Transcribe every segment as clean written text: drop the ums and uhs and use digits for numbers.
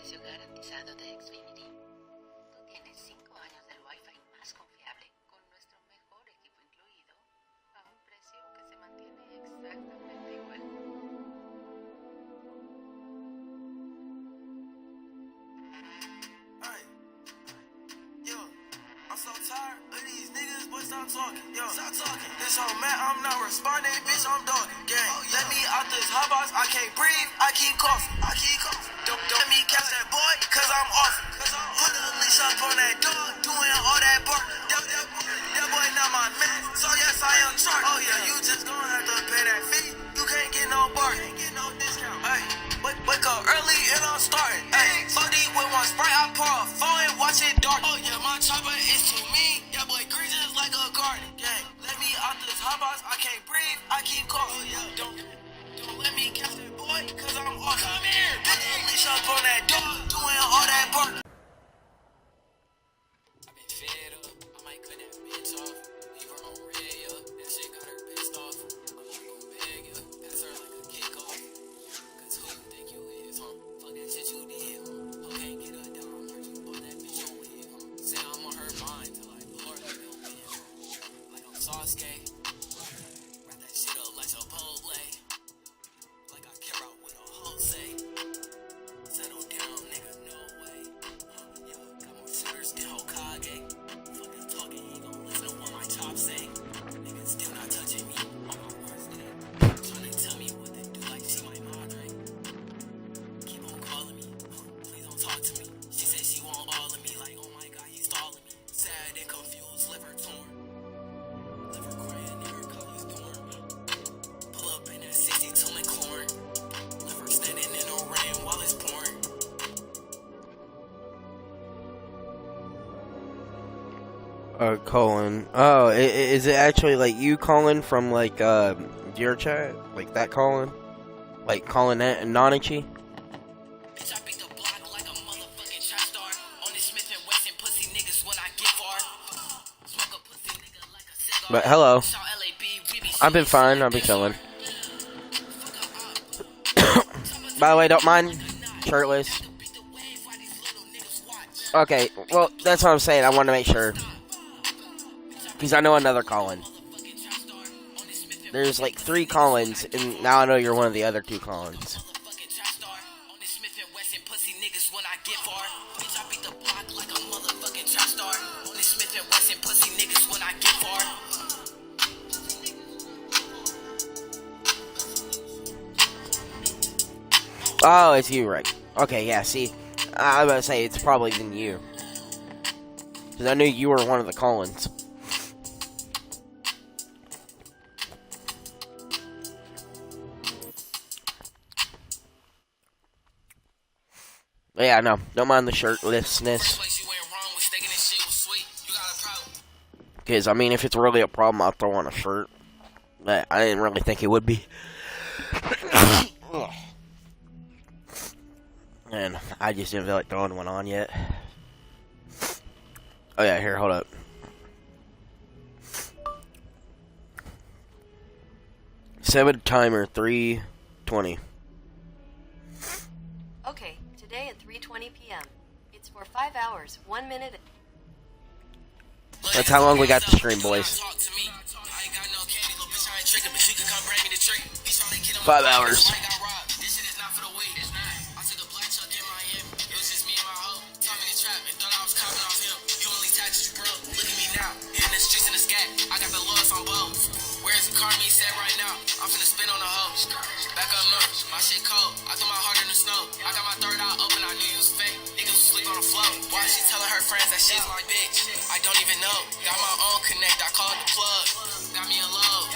precio garantizado de Xfinity. Tú tienes 5 años del Wi-Fi más confiable con nuestro mejor equipo incluido a un precio que se mantiene exactamente igual. So tired of these niggas, boy, stop talking. Yo, stop talking. This whole man, I'm not responding, bitch, I'm dogging. Gang, let me out this hot box, I can't breathe, I keep coughing. Don't let me catch that boy, cause I'm off. Put a leash up on that dog, doing all that bark. That boy not my man, so yes, I am charged. Oh yeah, you just gonna have to pay that fee. You can't get no bark, can't get no discount. Hey, wake up early and I'm starting. Hey, 40 with one Sprite, I pour a phone and watch it dark. Oh yeah, my chopper is too mean. Yeah, boy, green just like a garden. Gang, let me out this hot box, I can't breathe, I keep coughing. Oh yeah, don't let me catch that boy, cause I'm off. Come here, put that leash up on that dog, doing all that bark. I've been fed up, I might cut that bitch off. Leave her on red, yeah, that shit got her pissed off. I'm just gon' beg, yeah, pass her like a kickoff. Cause who you think you is, huh? Fuck that shit you did, huh? Who can't get her down, heard you bought that bitch on wig, huh? Say I'm on her mind till I blow her like a wig, huh? Like I'm Sasuke. Wrap that shit up like Chipotle. Like I care out what a hoe say. Settle down, nigga, no way. Yeah, got more shooters than Hokage. Fucking talking, he gon' listen to what my chops say. Niggas still not touching me on my worst day. Tryna tell me what they do like she my madre. Keep on calling me, please don't talk to me. She said she want all of me, like oh my god, he's stalling me. Sad and confused, liver torn. Liver crying in her college dorm. Pull up in that 62 McLaurin. Liver standing in the rain while it's pouring. Colin. Oh, is it actually like you, Colin, from like your chat, like that Colin, like Colin Nonichi? Bitch, I beat the block like a motherfucking trap star. On this Smith and Wesson pussy niggas when I get far. Smoke a pussy nigga like a cigar. But hello, Shout LAB, we be I've been fine. I've been chilling. By the way, don't mind shirtless. Okay, well that's what I'm saying. I want to make sure. Because I know another Colin. There's like 3 Collins, and now I know you're one of the other 2 Collins. Oh, it's you, right? Okay, yeah, see, I was about to say, it's probably been you. Because I knew you were one of the Collins. But yeah, no, don't mind the shirtlessness. Because, I mean, if it's really a problem, I'll throw on a shirt. But I didn't really think it would be. And I just didn't feel like throwing one on yet. Oh yeah, here, hold up. Set timer 3:20. Okay, today at 3:20 p.m. It's for 5 hours, 1 minute. That's how long we got to stream, boys. 5 hours. I got the loss on both. Where's the car me set right now? I'm finna spin on the hose. Back up north, my shit cold. I threw my heart in the snow. I got my third eye open, I knew you was fake. Niggas sleep on the floor. Why she telling her friends that she's my bitch? I don't even know. Got my own connect, I called the plug. Got me a load.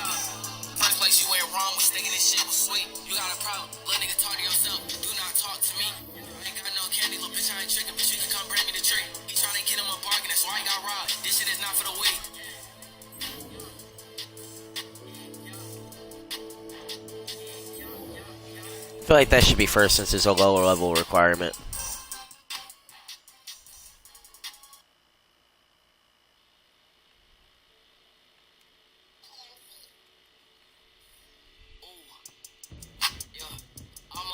First place you went wrong was thinking this shit was sweet. You got a problem, little nigga, talk to yourself. Do not talk to me. Ain't got no candy, little bitch, I ain't tricking. Bitch, you can come bring me the tree. He tryna get him a bargain, that's why he got robbed. This shit is not for the weak. I feel like that should be first since it's a lower level requirement. Yeah, I'm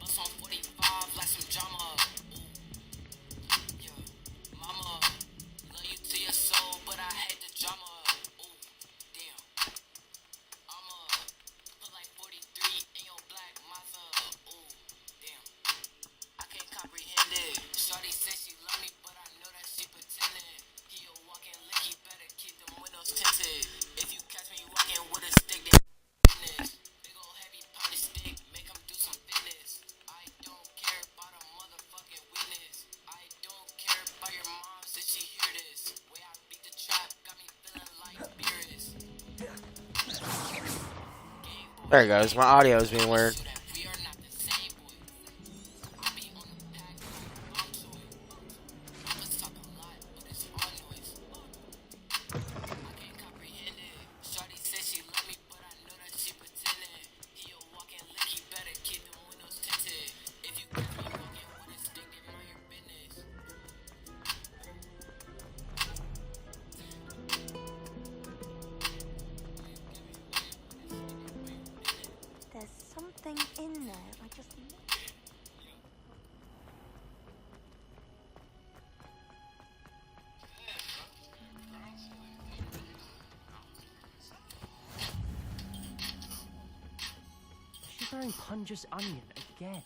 bust on 45 like some drama. There it goes. My audio is being weird. There's something in there. I just. Shivering Punja's onion again.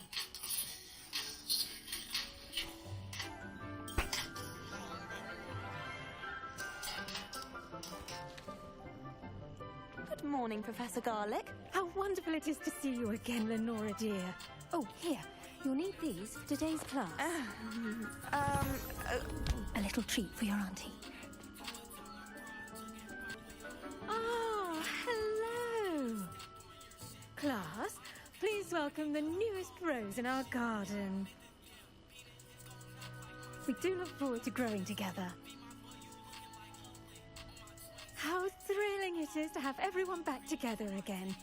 Good morning, Professor Garlic. How wonderful it is to see you again, Lenora dear. Oh, here. You'll need these for today's class. A little treat for your auntie. Ah, hello. Class, please welcome the newest rose in our garden. We do look forward to growing together. How thrilling it is to have everyone back together again.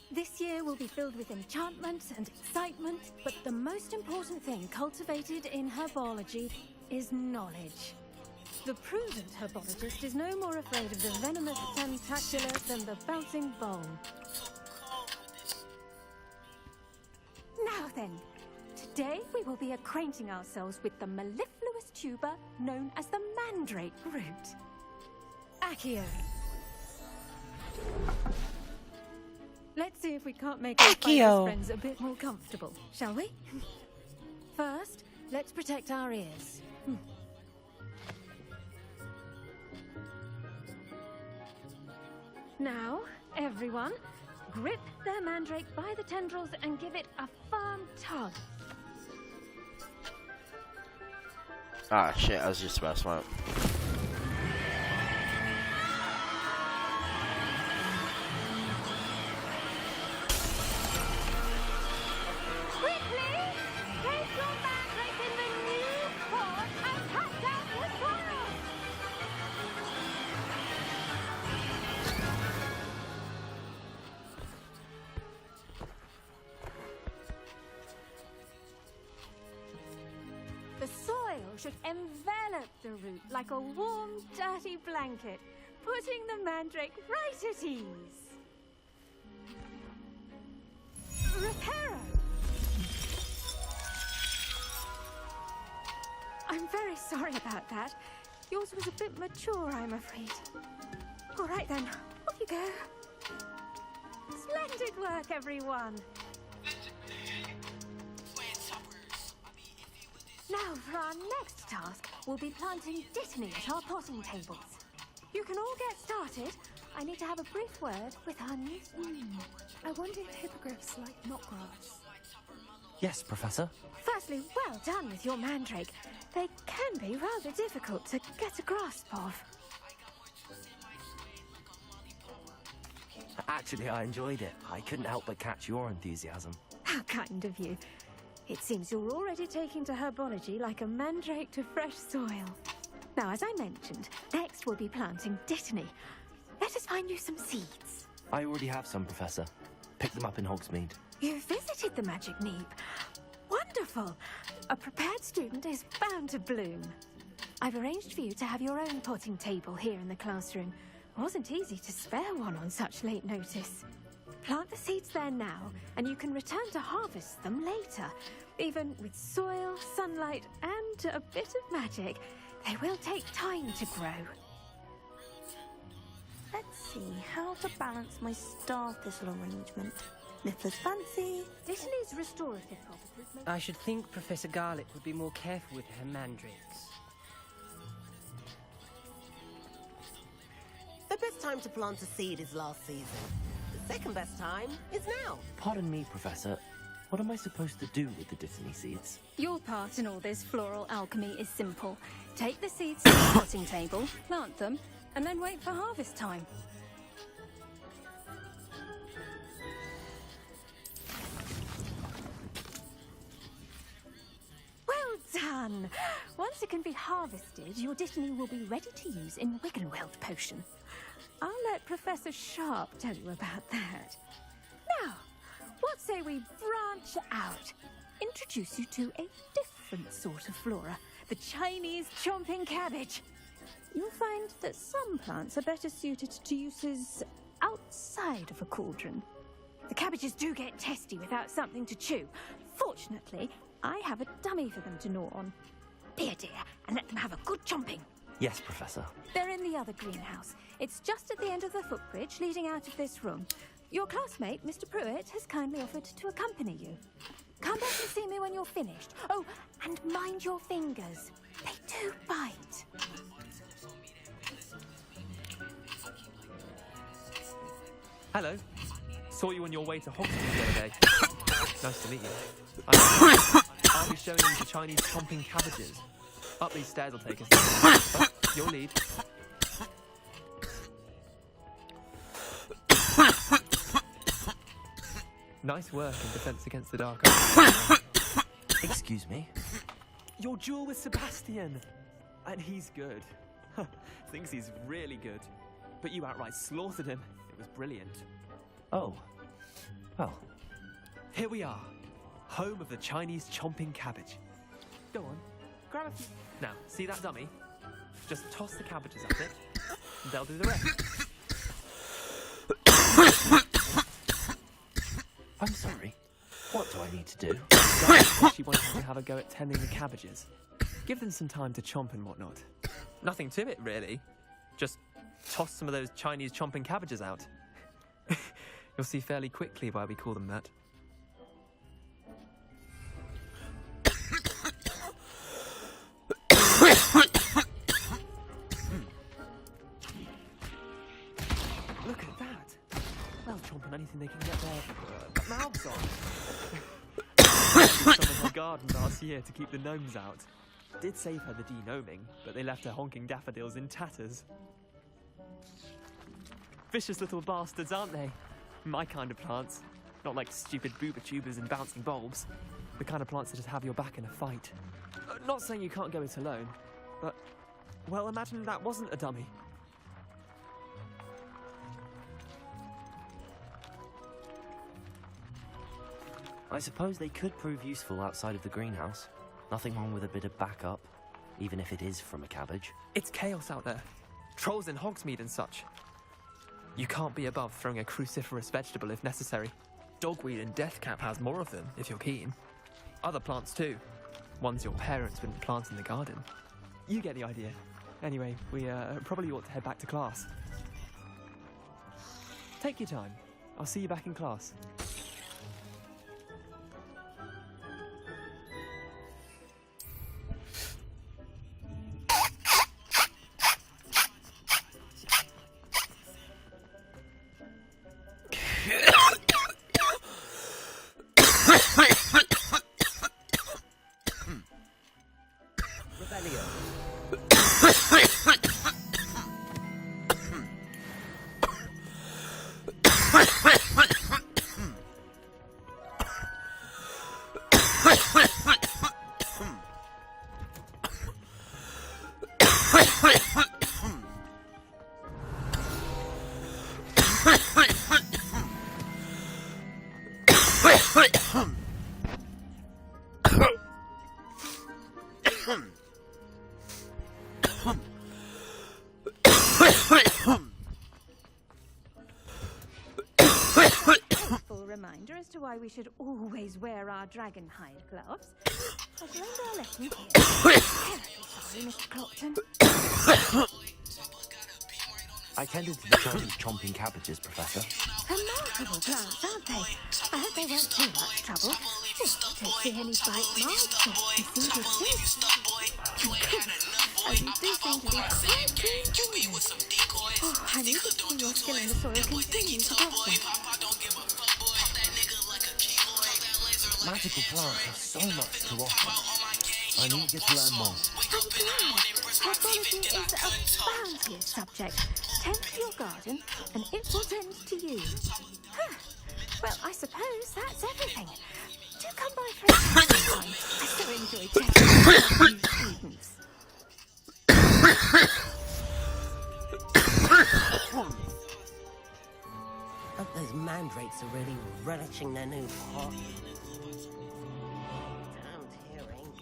This year will be filled with enchantment and excitement, but the most important thing cultivated in herbology is knowledge. The prudent herbologist is no more afraid of the venomous tentaculus than the bouncing bowl. Now then, today we will be acquainting ourselves with the mellifluous tuber known as the mandrake root. Accio. Let's see if we can't make our Accio. friends a bit more comfortable, shall we? First, let's protect our ears. Now, everyone, grip their mandrake by the tendrils and give it a firm tug. Ah, shit, I was just about to smoke. Quickly, place your mandrake in the new pot and cut down the soil. The soil should envelop the root like a warm, dirty blanket, putting the mandrake right at ease. Reparo! I'm very sorry about that. Yours was a bit mature, I'm afraid. All right then, off you go. Splendid work, everyone. Now, for our next task, we'll be planting dittany at our potting tables. You can all get started. I need to have a brief word with our new... I wonder if hippogriffs like knotgrass. Yes, Professor. Firstly, well done with your mandrake. They can be rather difficult to get a grasp of. Actually, I enjoyed it. I couldn't help but catch your enthusiasm. How kind of you. It seems you're already taking to herbology like a mandrake to fresh soil. Now, as I mentioned, next we'll be planting dittany. Let us find you some seeds. I already have some, Professor. Picked them up in Hogsmeade. You visited the Magic Neep. Wonderful. A prepared student is bound to bloom. I've arranged for you to have your own potting table here in the classroom. Wasn't easy to spare one on such late notice. Plant the seeds there now, and you can return to harvest them later. Even with soil, sunlight, and a bit of magic, they will take time to grow. Let's see how to balance my star thistle arrangement. Niffler's fancy. Dittany's restorative properties make... I should think Professor Garlic would be more careful with her mandrakes. The best time to plant a seed is last season. The second best time is now. Pardon me, Professor. What am I supposed to do with the dittany seeds? Your part in all this floral alchemy is simple. Take the seeds to the potting table, plant them, and then wait for harvest time. done. Once it can be harvested, your Dittany will be ready to use in Wiggenweld potion. I'll let Professor Sharp tell you about that. Now, what say we branch out? Introduce you to a different sort of flora, the Chinese chomping cabbage. You'll find that some plants are better suited to uses outside of a cauldron. The cabbages do get testy without something to chew. Fortunately, I have a dummy for them to gnaw on. Be a dear and let them have a good chomping. Yes, Professor. They're in the other greenhouse. It's just at the end of the footbridge leading out of this room. Your classmate, Mr. Pruitt, has kindly offered to accompany you. Come back and see me when you're finished. Oh, and mind your fingers. They do bite. Hello. Saw you on your way to Hogwarts the other day. Nice to meet you. I'll be showing you the Chinese chomping cabbages. Up these stairs will take us. Oh, your lead. Nice work in Defense Against the Dark Arts. Excuse me? Your duel with Sebastian. And he's good. Thinks he's really good. But you outright slaughtered him. It was brilliant. Oh. Well. Here we are. Home of the Chinese chomping cabbage. Go on. Grab a few. Now, see that dummy? Just toss the cabbages at it, and they'll do the rest. I'm sorry. What do I need to do? She wanted to have a go at tending the cabbages. Give them some time to chomp and whatnot. Nothing to it, really. Just toss some of those Chinese chomping cabbages out. You'll see fairly quickly why we call them that. Look at that. Well, chomping anything they can get their mouths on. Some in her garden last year to keep the gnomes out. Did save her the de-gnoming, but they left her honking daffodils in tatters. Vicious little bastards, aren't they? My kind of plants. Not like stupid booba tubers and bouncing bulbs. The kind of plants that just have your back in a fight. Not saying you can't go it alone, but, well, imagine that wasn't a dummy. I suppose they could prove useful outside of the greenhouse. Nothing wrong with a bit of backup, even if it is from a cabbage. It's chaos out there. Trolls in Hogsmeade and such. You can't be above throwing a cruciferous vegetable if necessary. Dogweed and deathcap has more of them, if you're keen. Other plants too. Ones your parents wouldn't plant in the garden. You get the idea. Anyway, we probably ought to head back to class. Take your time. I'll see you back in class. Reminder as to why we should always wear our dragon hide gloves. I've learned our lesson here. Sorry, Mr. Clopton. I tended to the Chinese chomping cabbages, Professor. Remarkable plants, aren't they? I hope they weren't too much trouble. Oh, I don't see any bite marks. You seem to and you do seem to be quite keen. Oh, I need to see your skill in the soil continue to blossom. Magical plants have so much to offer. I need you to learn more. I'm glad. Herbology is a bounteous subject. Tend to your garden, and it will tend to you. Huh. Well, I suppose that's everything. Do come by for a time. I so enjoy testing. Hope those mandrakes are really relishing their new pot. Damn tearing.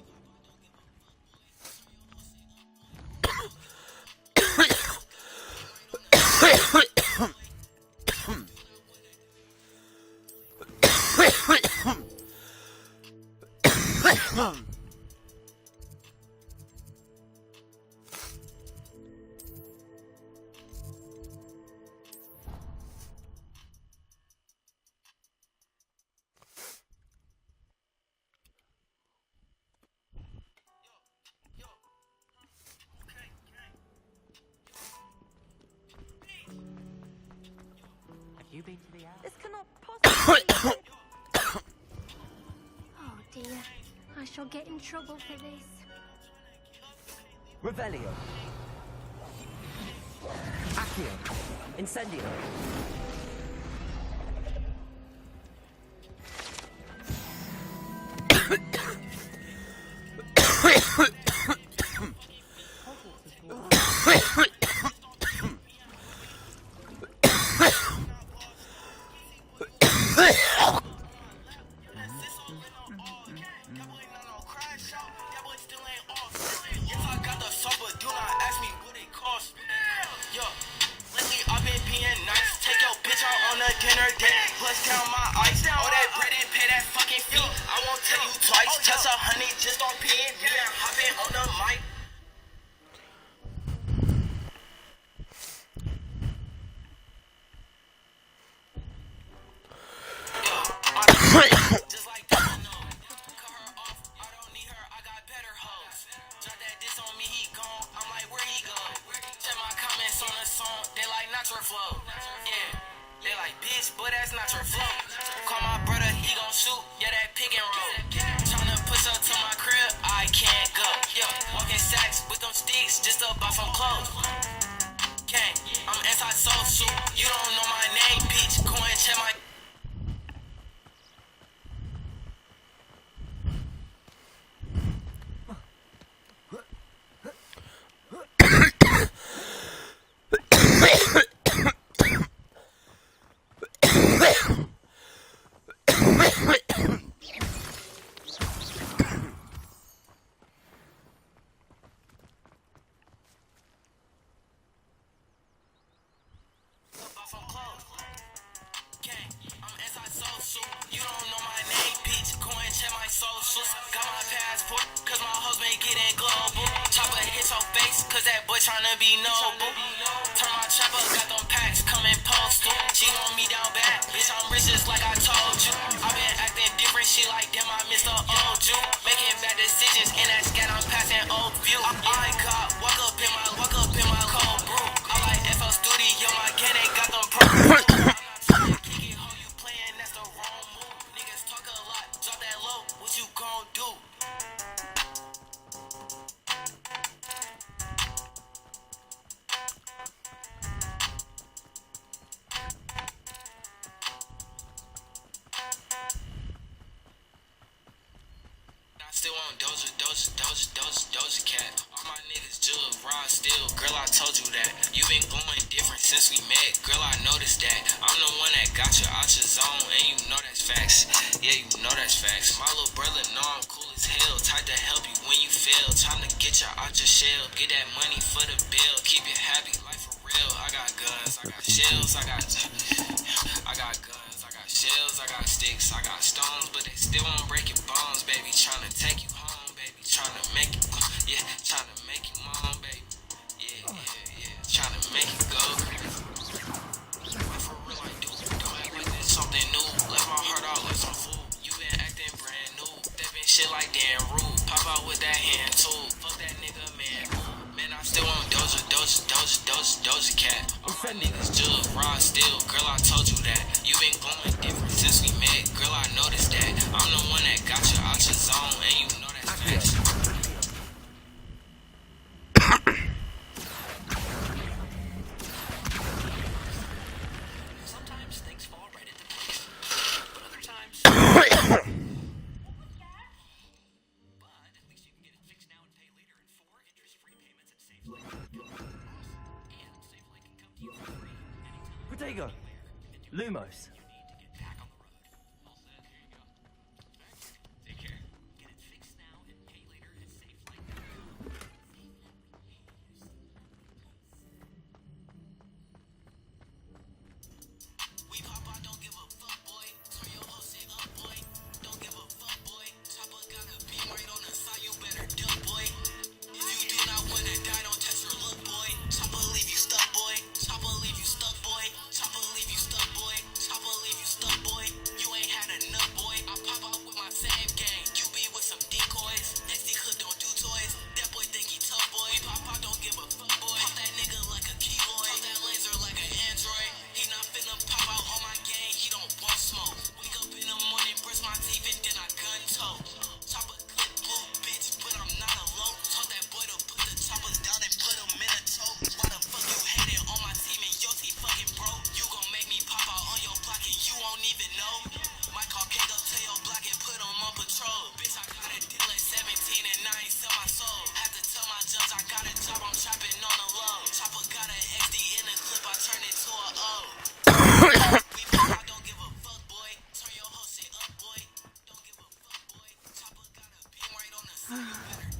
You been to the app? This cannot possibly... Oh dear. I shall get in trouble for this. Revelio. Accio. Incendio. Dinner date, plus down my ice. All that bread and pay that fucking fee. I won't tell you twice. Touch a honey, just don't pee in me and hop in on the mic. Just like that, no. Cut her off. I don't need her. I got better hoes. Drop that diss on me, he gone. I'm like, where he go? Check my comments on the song. They like not your flow. Yeah. They like, bitch, but that's not your flow. Call my brother, he gon' shoot, yeah, that pick and roll. Tryna push up to my crib, I can't go. Yo, walking sacks with them sticks, just to buy some clothes. Gang, I'm anti-social, you don't know my name, bitch. Go and check my... You don't know my name, bitch. Go and check my socials. Got my passport, cause my husband getting global. Chopper hit your face, cause that boy tryna be noble. Turn my chopper, got them packs coming postal. She want me down bad, bitch, I'm rich just like I told you. I been acting different, she like damn, I missed the old you. Making bad decisions, in that scat, I'm passing old view. I got walk up in my cold brew. I like FL Studio, my gang, they got them pro. What you gon' do? I still want Doja Cat. All my niggas jug, raw still. Girl, I told you that. You been going different since we met. Girl, I noticed that. I'm the one that got you out your zone, and you know that's facts. Yeah, you know that's facts. My little brother know I'm cool as hell. Tight to help you when you fail. Time to get you out your shell. Get that money for the bill. Keep it happy, life for real. I got guns, I got shells, I got guns, I got shells, I got sticks, I got stones, but they still won't break your bones, baby. Tryna take you home, baby. Tryna make you, yeah. Tryna make you mom, baby. Yeah. Tryna make you go. For real, I do. Don't act like there's something new. Left my heart out like some fool. You been acting brand new. That been shit like damn rude. Pop out with that hand too. Fuck that nigga, man. Man, I still want Doja Cat. All my niggas jug, raw still. Girl, I told you that. You been going different since we met. Girl, I noticed that. I'm the one that got you out your zone, and you know that's facts. Lumos.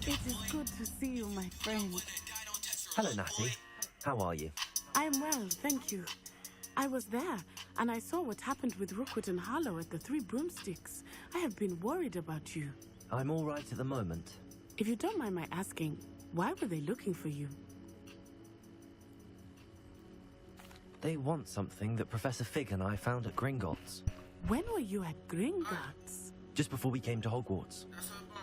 It is good to see you, my friend. Hello, Natty. How are you? I'm well, thank you. I was there, and I saw what happened with Rookwood and Harlow at the Three Broomsticks. I have been worried about you. I'm all right at the moment. If you don't mind my asking, why were they looking for you? They want something that Professor Fig and I found at Gringotts. When were you at Gringotts? Just before we came to Hogwarts.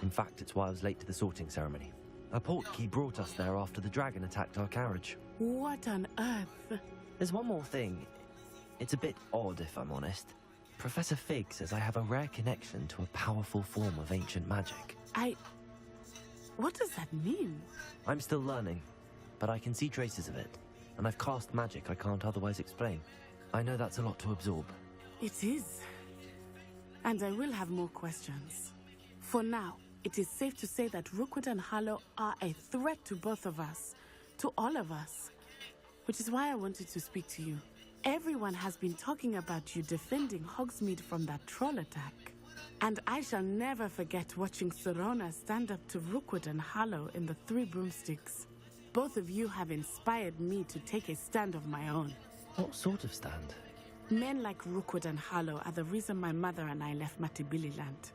In fact, it's why I was late to the sorting ceremony. A portkey brought us there after the dragon attacked our carriage. What on earth? There's one more thing. It's a bit odd, if I'm honest. Professor Fig says I have a rare connection to a powerful form of ancient magic. What does that mean? I'm still learning, but I can see traces of it. And I've cast magic I can't otherwise explain. I know that's a lot to absorb. It is. And I will have more questions. For now, it is safe to say that Rookwood and Harlow are a threat to both of us. To all of us. Which is why I wanted to speak to you. Everyone has been talking about you defending Hogsmeade from that troll attack. And I shall never forget watching Serona stand up to Rookwood and Harlow in the Three Broomsticks. Both of you have inspired me to take a stand of my own. What sort of stand? Men like Rookwood and Harlow are the reason my mother and I left Matabeleland.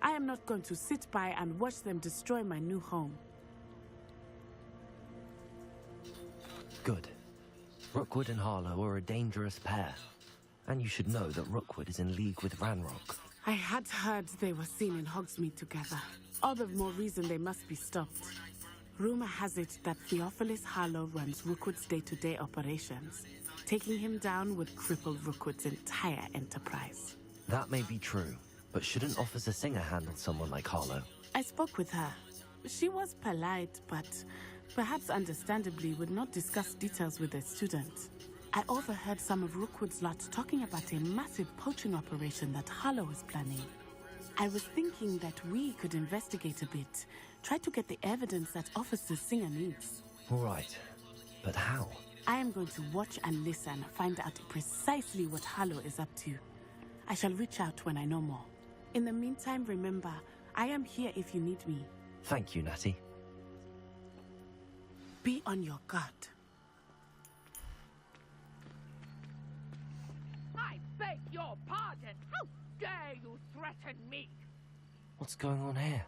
I am not going to sit by and watch them destroy my new home. Good. Rookwood and Harlow are a dangerous pair. And you should know that Rookwood is in league with Ranrock. I had heard they were seen in Hogsmeade together. All the more reason they must be stopped. Rumor has it that Theophilus Harlow runs Rookwood's day-to-day operations. Taking him down would cripple Rookwood's entire enterprise. That may be true, but shouldn't Officer Singer handle someone like Harlow? I spoke with her. She was polite, but perhaps understandably would not discuss details with a student. I overheard some of Rookwood's lot talking about a massive poaching operation that Harlow was planning. I was thinking that we could investigate a bit, try to get the evidence that Officer Singer needs. All right, but how? I am going to watch and listen, find out precisely what Harlow is up to. I shall reach out when I know more. In the meantime, remember, I am here if you need me. Thank you, Natty. Be on your guard. I beg your pardon. How dare you threaten me? What's going on here?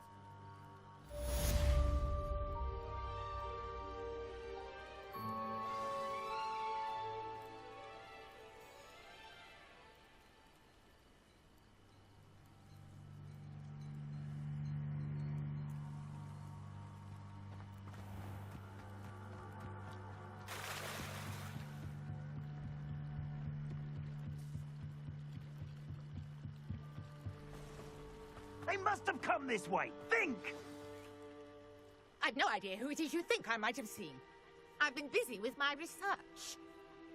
They must have come this way. Think! I've no idea who it is you think I might have seen. I've been busy with my research.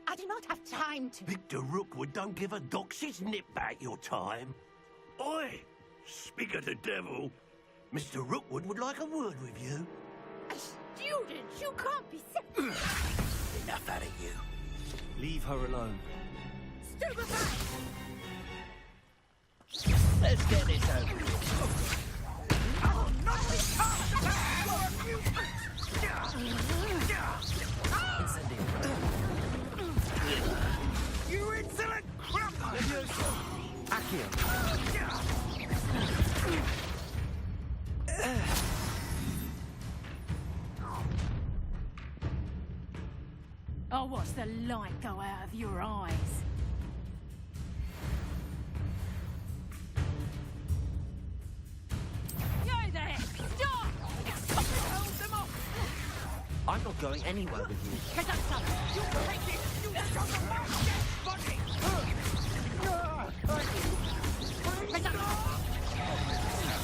I do not have time to... Victor Rookwood don't give a doxy's nip back your time. Oi! Speak of the devil. Mr. Rookwood would like a word with you. A student? You can't be... Enough out of you. Leave her alone. Let's get this over with. Oh, not this time! You insolent crumble! I'll watch the light go out of your eyes. You there! Stop! Hold them off! I'm not going anywhere with you. Get up, son! You take it! You shot the last dead body! Get up!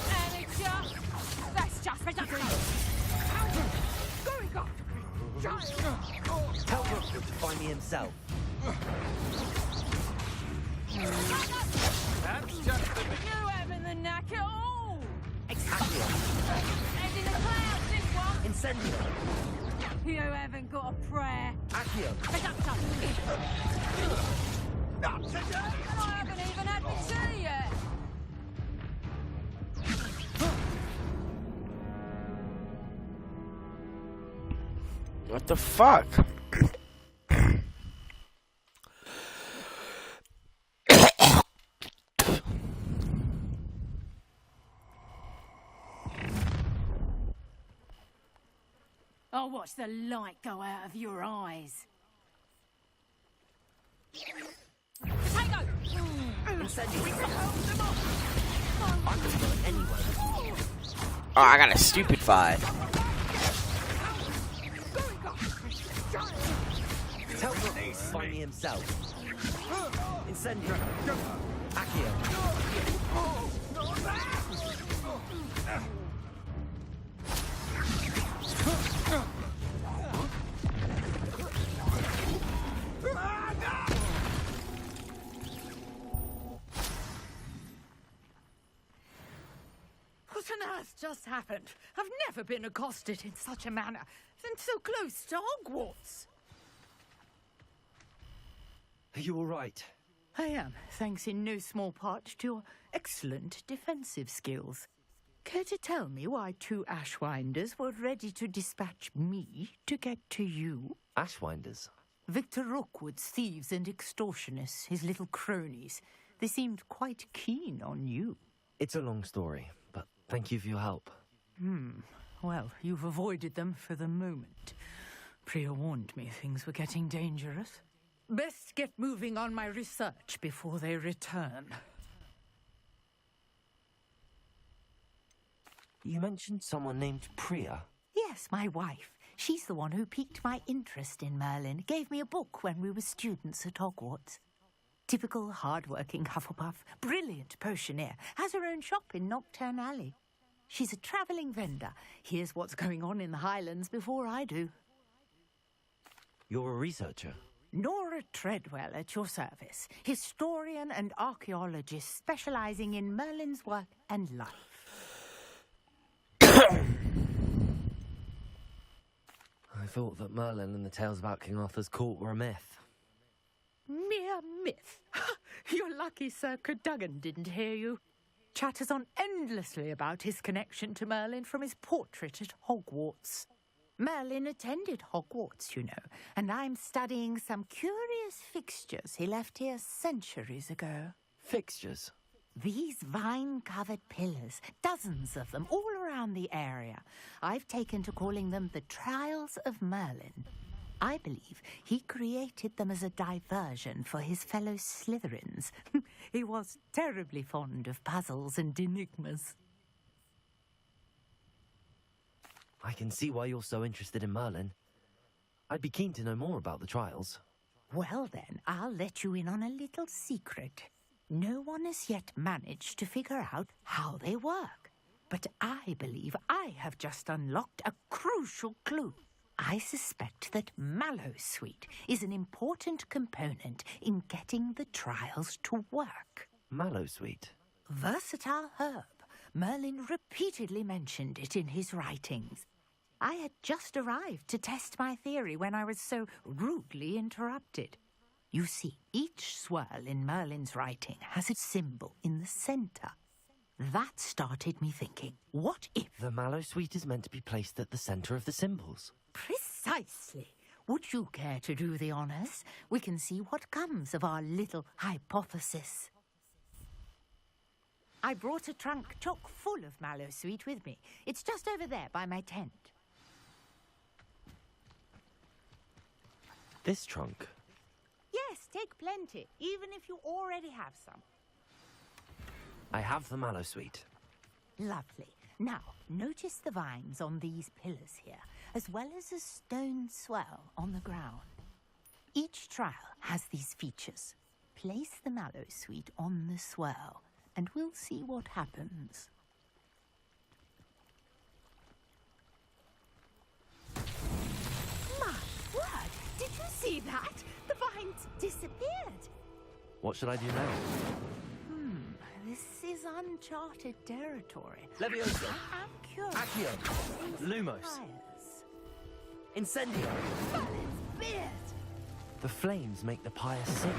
And it's that's just reduction! Going on! Tell Rookwood to find me himself. That's just the you having the knack at all! Head in the clouds, this one! Incendio! You haven't got a prayer! Accio! Get up, son! Not today! I haven't even had my tea yet! What the fuck? I'll watch the light go out of your eyes. Potato! Incendio! I'm not going anywhere with you. Oh, I got a stupid 5. Tell Rookwood to find me himself. Incendio! Accio! What on earth just happened? I've never been accosted in such a manner, and so close to Hogwarts. Are you all right? I am, thanks in no small part to your excellent defensive skills. Care to tell me why 2 Ashwinders were ready to dispatch me to get to you? Ashwinders? Victor Rookwood's thieves and extortionists, his little cronies. They seemed quite keen on you. It's a long story, but thank you for your help. Well, you've avoided them for the moment. Priya warned me things were getting dangerous. Best get moving on my research before they return. You mentioned someone named Priya. Yes, my wife. She's the one who piqued my interest in Merlin. Gave me a book when we were students at Hogwarts. Typical hard-working Hufflepuff, brilliant potioneer, has her own shop in Nocturne Alley. She's a travelling vendor. Hears what's going on in the Highlands before I do. You're a researcher? Nora Treadwell at your service, historian and archaeologist specialising in Merlin's work and life. I thought that Merlin and the tales about King Arthur's court were a myth. Mere myth. You're lucky Sir Cadogan didn't hear you. Chatters on endlessly about his connection to Merlin from his portrait at Hogwarts. Merlin attended Hogwarts, you know, and I'm studying some curious fixtures he left here centuries ago. Fixtures? These vine-covered pillars, dozens of them, all around the area. I've taken to calling them the Trials of Merlin. I believe he created them as a diversion for his fellow Slytherins. He was terribly fond of puzzles and enigmas. I can see why you're so interested in Merlin. I'd be keen to know more about the trials. Well then, I'll let you in on a little secret. No one has yet managed to figure out how they work. But I believe I have just unlocked a crucial clue. I suspect that Mallowsweet is an important component in getting the trials to work. Mallowsweet? Versatile herb. Merlin repeatedly mentioned it in his writings. I had just arrived to test my theory when I was so rudely interrupted. You see, each swirl in Merlin's writing has a symbol in the center. That started me thinking, what if... The mallow sweet is meant to be placed at the center of the symbols. Precisely. Would you care to do the honors? We can see what comes of our little hypothesis. I brought a trunk chock full of mallow sweet with me. It's just over there by my tent. This trunk? Yes, take plenty, even if you already have some. I have the mallow sweet. Lovely. Now, notice the vines on these pillars here, as well as a stone swell on the ground. Each trial has these features. Place the mallow sweet on the swell, and we'll see what happens. My word! Did you see that? The vines disappeared. What should I do now? This is uncharted territory. Leviosa! I'm curious. Accio! Lumos! Incendio! Merlin's beard! The flames make the pyre sing.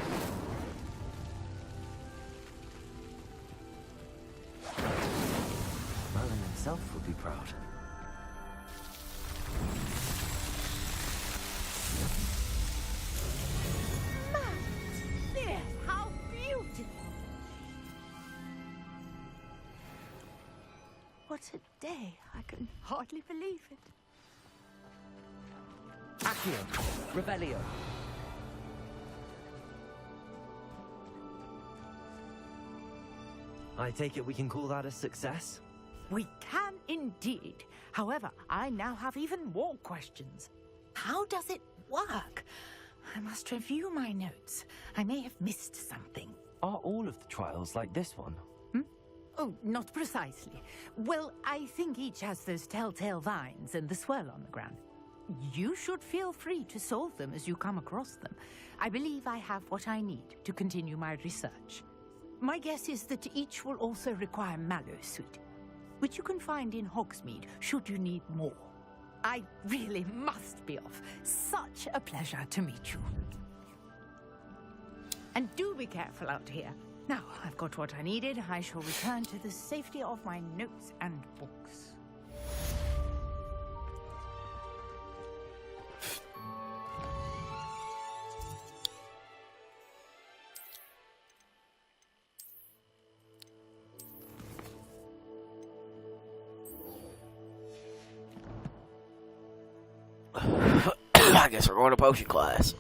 Merlin himself would be proud. Merlin's beard! How beautiful! What a day. I can hardly believe it. Accio! Revelio! I take it we can call that a success? We can indeed. However, I now have even more questions. How does it work? I must review my notes. I may have missed something. Are all of the trials like this one? Oh, not precisely. Well, I think each has those telltale vines and the swirl on the ground. You should feel free to solve them as you come across them. I believe I have what I need to continue my research. My guess is that each will also require mallow sweet, which you can find in Hogsmeade should you need more. I really must be off. Such a pleasure to meet you. And do be careful out here. Now, I've got what I needed. I shall return to the safety of my notes and books. I guess we're going to potion class.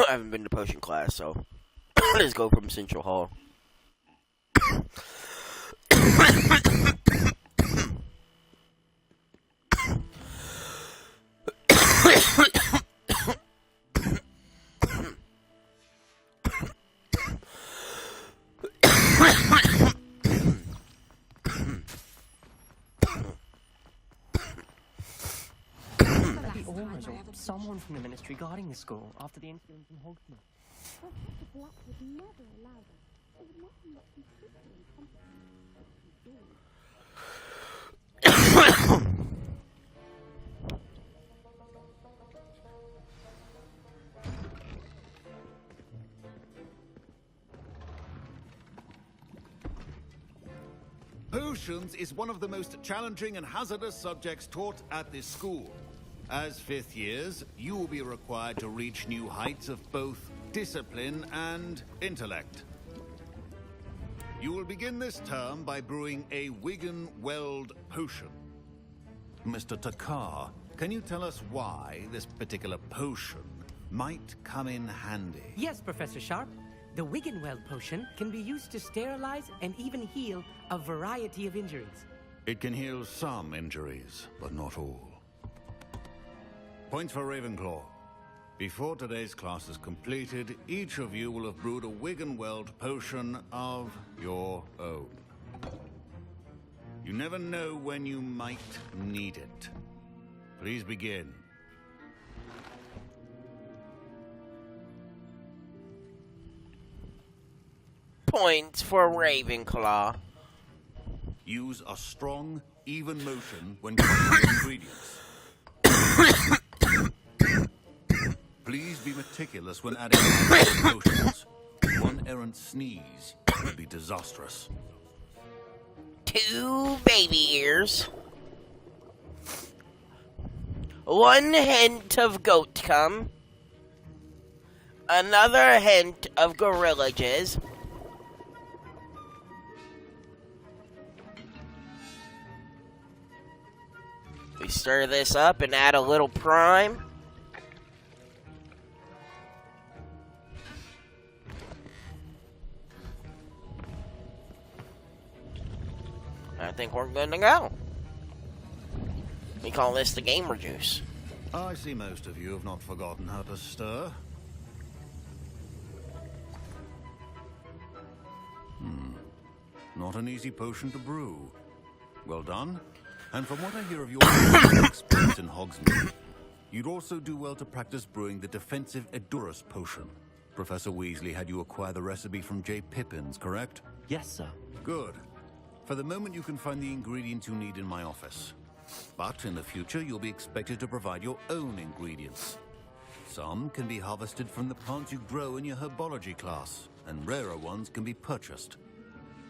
I haven't been to potion class, so let's go from Central Hall. Someone from the ministry guarding the school after the incident in Hogsmeade. Potions is one of the most challenging and hazardous subjects taught at this school. As fifth years, you will be required to reach new heights of both discipline and intellect. You will begin this term by brewing a Wigan-Weld potion. Mr. Takar, can you tell us why this particular potion might come in handy? Yes, Professor Sharp. The Wigan-Weld potion can be used to sterilize and even heal a variety of injuries. It can heal some injuries, but not all. Points for Ravenclaw. Before today's class is completed, each of you will have brewed a Wigan-Weld potion of your own. You never know when you might need it. Please begin. points for Ravenclaw. Use a strong, even motion when cutting ingredients. Please be meticulous when adding potions. One errant sneeze would be disastrous. 2 baby ears. 1 hint of goat cum. Another hint of gorilla jizz. We stir this up and add a little prime. I think we're good to go. We call this the gamer juice. I see most of you have not forgotten how to stir. Not an easy potion to brew. Well done. And from what I hear of your experience in Hogsmeade, you'd also do well to practice brewing the defensive Edurus potion. Professor Weasley had you acquire the recipe from J. Pippin's, correct? Yes, sir. Good. For the moment, you can find the ingredients you need in my office. But in the future, you'll be expected to provide your own ingredients. Some can be harvested from the plants you grow in your herbology class, and rarer ones can be purchased.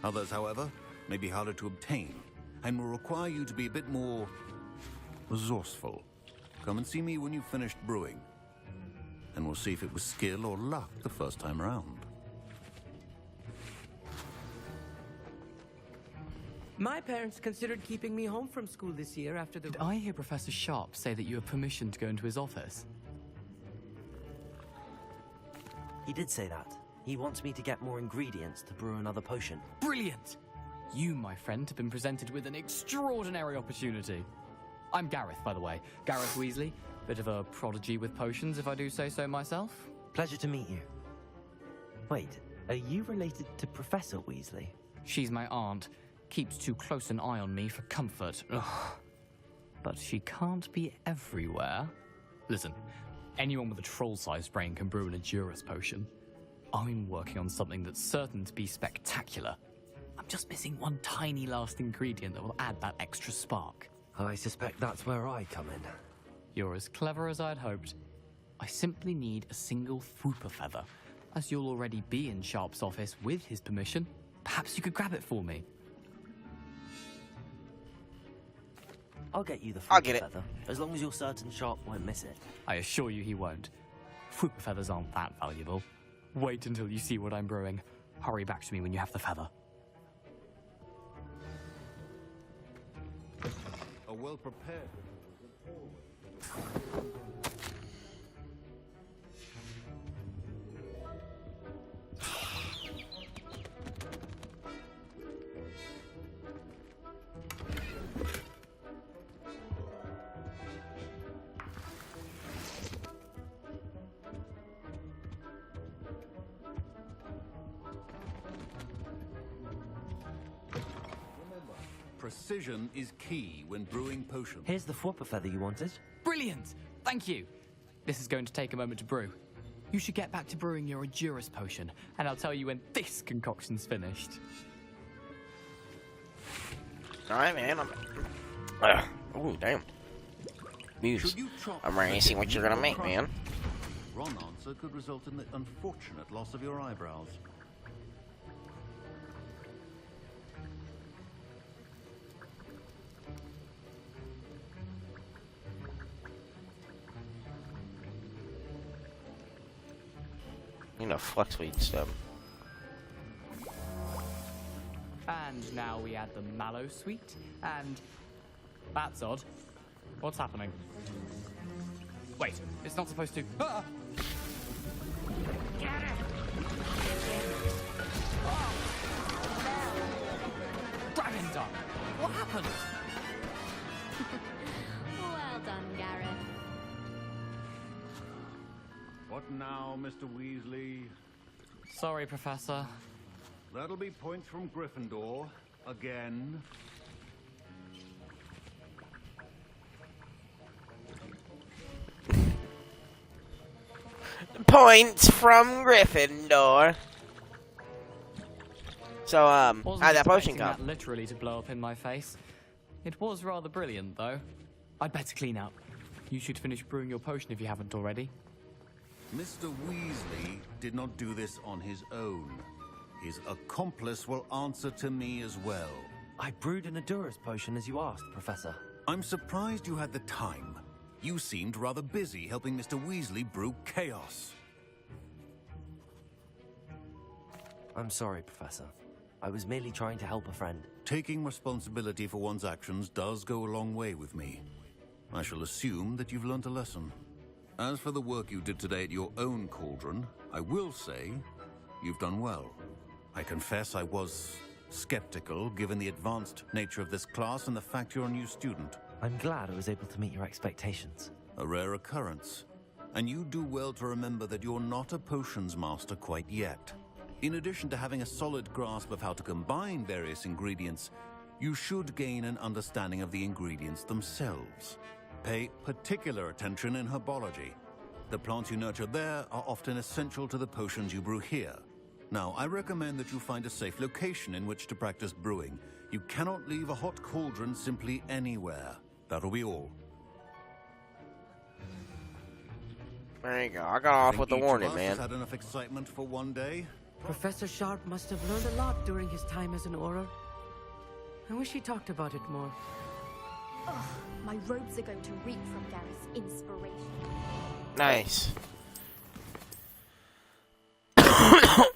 Others, however, may be harder to obtain, and will require you to be a bit more resourceful. Come and see me when you've finished brewing, and we'll see if it was skill or luck the first time around. My parents considered keeping me home from school this year after the... Did I hear Professor Sharp say that you have permission to go into his office? He did say that. He wants me to get more ingredients to brew another potion. Brilliant! You, my friend, have been presented with an extraordinary opportunity. I'm Gareth, by the way. Gareth Weasley. Bit of a prodigy with potions, if I do say so myself. Pleasure to meet you. Wait, are you related to Professor Weasley? She's my aunt. Keeps too close an eye on me for comfort. Ugh. But she can't be everywhere. Listen, anyone with a troll-sized brain can brew an Edurus potion. I'm working on something that's certain to be spectacular. I'm just missing one tiny last ingredient that will add that extra spark. I suspect that's where I come in. You're as clever as I'd hoped. I simply need a single Fwooper feather. As you'll already be in Sharp's office with his permission, perhaps you could grab it for me. I'll get you the I'll get it. feather, as long as you're certain Sharp won't miss it. I assure you he won't. Fwooper feathers aren't that valuable. Wait until you see what I'm brewing. Hurry back to me when you have the feather. A well-prepared... Precision is key when brewing potions. Here's the Fwooper feather you wanted. Brilliant! Thank you! This is going to take a moment to brew. You should get back to brewing your Edurus potion, and I'll tell you when this concoction's finished. Alright, man. Oh, damn. Muse. I'm ready to see what you're gonna make, man. Wrong answer could result in the unfortunate loss of your eyebrows. You know, fluxweed stuff. And now we add the mallow sweet, and... That's odd. What's happening? Wait, it's not supposed to... Ah! Get it! Dragon done! What happened? Well done, Gareth. What now, Mr. Weasley? Sorry, Professor. That'll be points from Gryffindor. Again. Points from Gryffindor. So, how'd that potion expecting come? that literally to blow up in my face. It was rather brilliant, though. I'd better clean up. You should finish brewing your potion if you haven't already. Mr. Weasley did not do this on his own. His accomplice will answer to me as well. I brewed an Adurus potion as you asked, Professor. I'm surprised you had the time. You seemed rather busy helping Mr. Weasley brew chaos. I'm sorry, Professor. I was merely trying to help a friend. Taking responsibility for one's actions does go a long way with me. I shall assume that you've learnt a lesson. As for the work you did today at your own cauldron, I will say you've done well. I confess I was skeptical, given the advanced nature of this class and the fact you're a new student. I'm glad I was able to meet your expectations. A rare occurrence. And you do well to remember that you're not a potions master quite yet. In addition to having a solid grasp of how to combine various ingredients, you should gain an understanding of the ingredients themselves. Pay particular attention in herbology. The plants you nurture there are often essential to the potions you brew here. Now, I recommend that you find a safe location in which to practice brewing. You cannot leave a hot cauldron simply anywhere. That'll be all. There you go. I got off with a warning, man. Had enough excitement for one day. Professor Sharp must have learned a lot during his time as an Auror. I wish he talked about it more. Ugh, my robes are going to reek from Gareth's inspiration. Nice.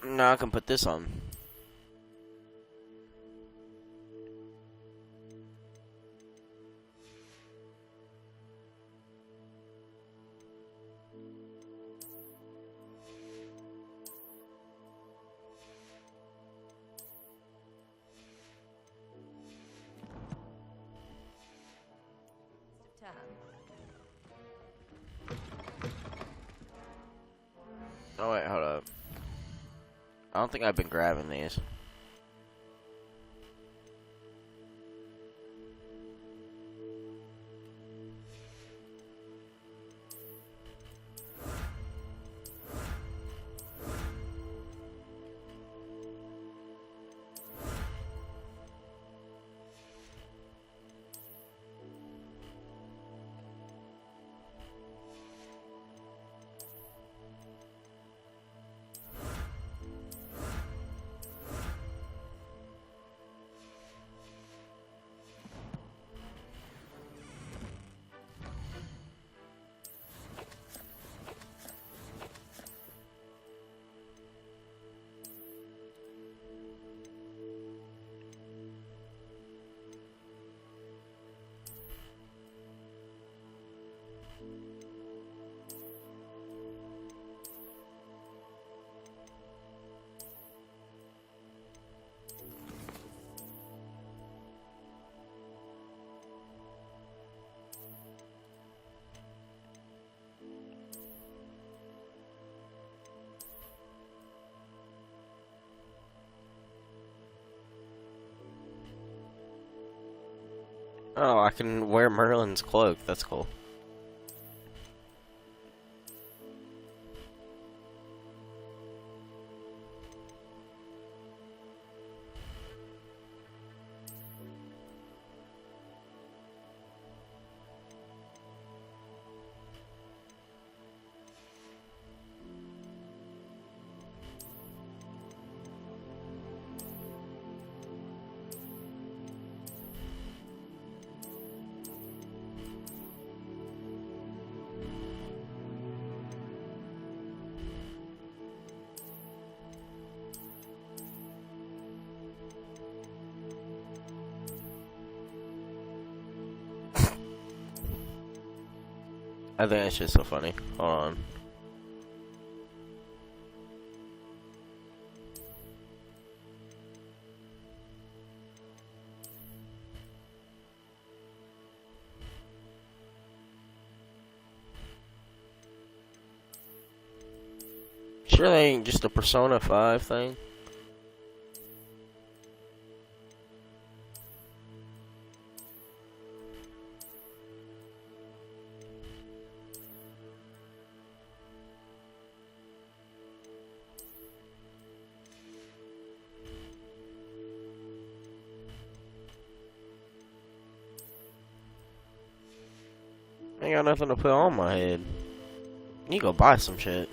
Now I can put this on. Oh wait, hold up. I don't think I've been grabbing these. Oh, I can wear Merlin's cloak. That's cool. I think it's just so funny. Hold on. Sure, they ain't just a Persona 5 thing. ain't got nothing to put on my head. You go buy some shit.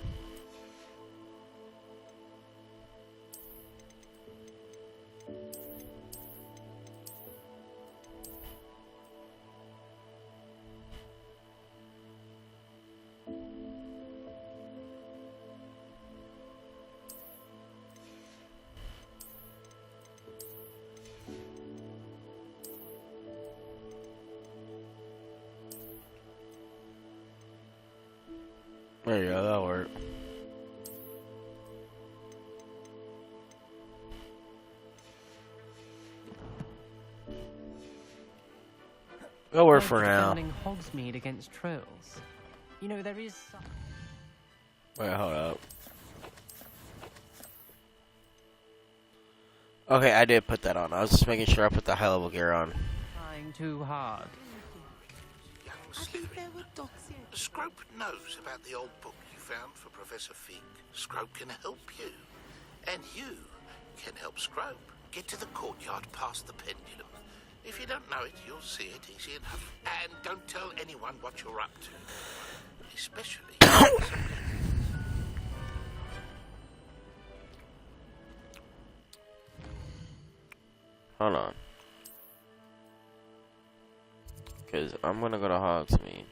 There you go, that'll work. Go work for now. Defending Hogsmeade against trolls. You know, there is some... Wait, hold up. Okay, I did put that on. I was just making sure I put the high level gear on. trying too hard. Scrope knows about the old book you found for Professor Fig. Scrope can help you. And you can help Scrope get to the courtyard past the pendulum. If you don't know it, you'll see it easy enough. And don't tell anyone what you're up to. Especially... Hold on. Because I'm gonna go to Hogsmeade.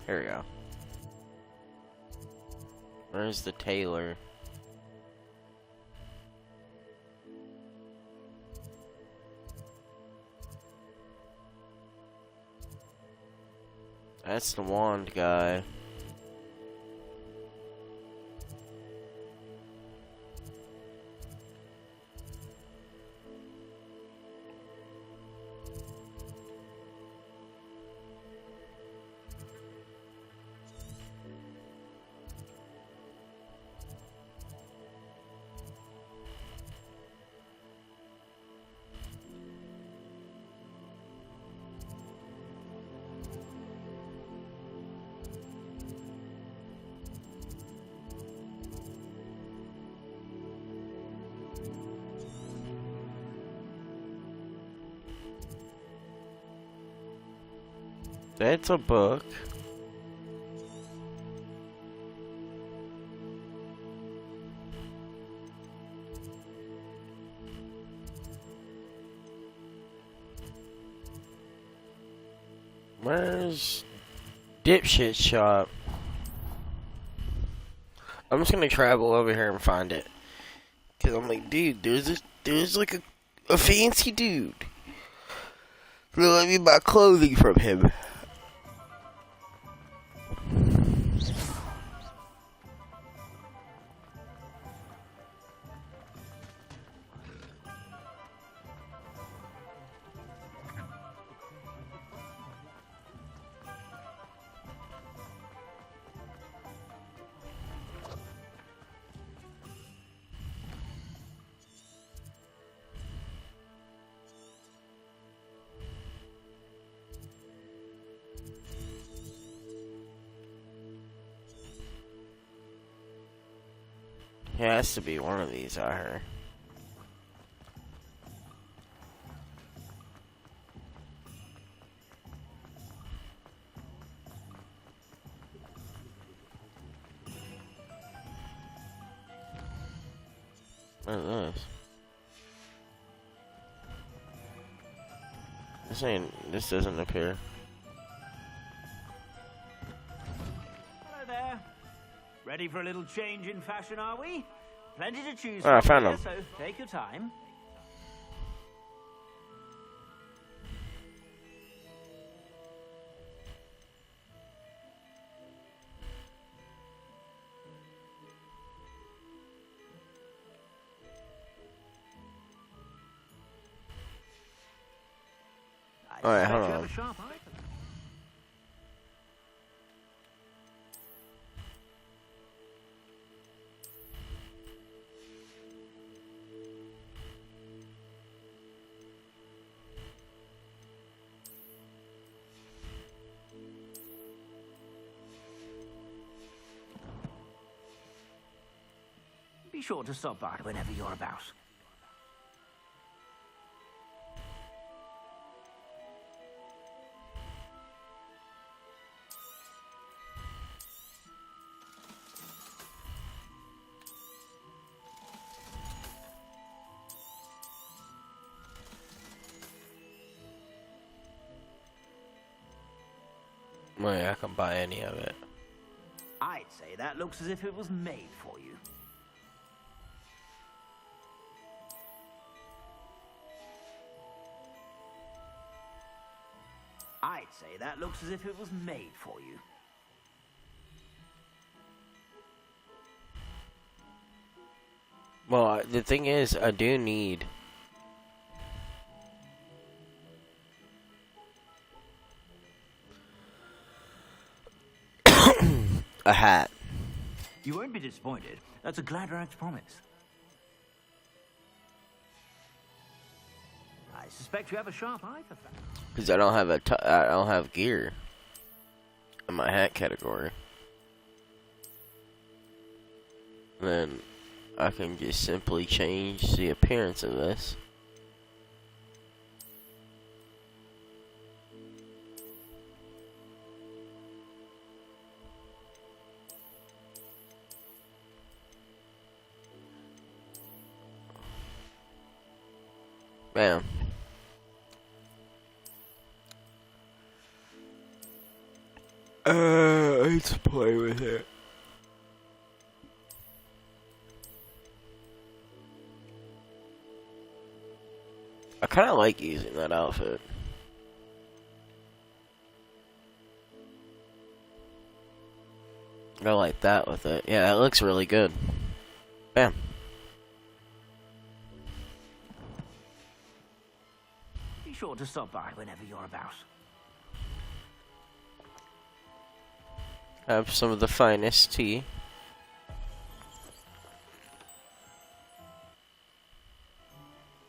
Here we go. Where's the tailor? That's the wand guy. That's a book. Where's Dipshit Shop? I'm just gonna travel over here and find it. Cause I'm like, dude, there's like a fancy dude. Let me buy clothing from him. It has to be one of these out here. What is this? This doesn't appear. Hello there. Ready for a little change in fashion, are we? Plenty to choose Oh, I from found here, them. so take your time. Alright, hold on. Be sure to stop by whenever you're about. Well, yeah, I can buy any of it. I'd say that looks as if it was made for you. I'd say that looks as if it was made for you. Well, the thing is, I do need a hat. You won't be disappointed. That's a Gladrax promise. I suspect you have a sharp eye for fashion. Because I don't have I don't have gear in my hat category. Then I can just simply change the appearance of this. Bam. Let's play with it. I kind of like using that outfit. Go like that with it. Yeah, that looks really good. Bam. Be sure to stop by whenever you're about. Have some of the finest tea.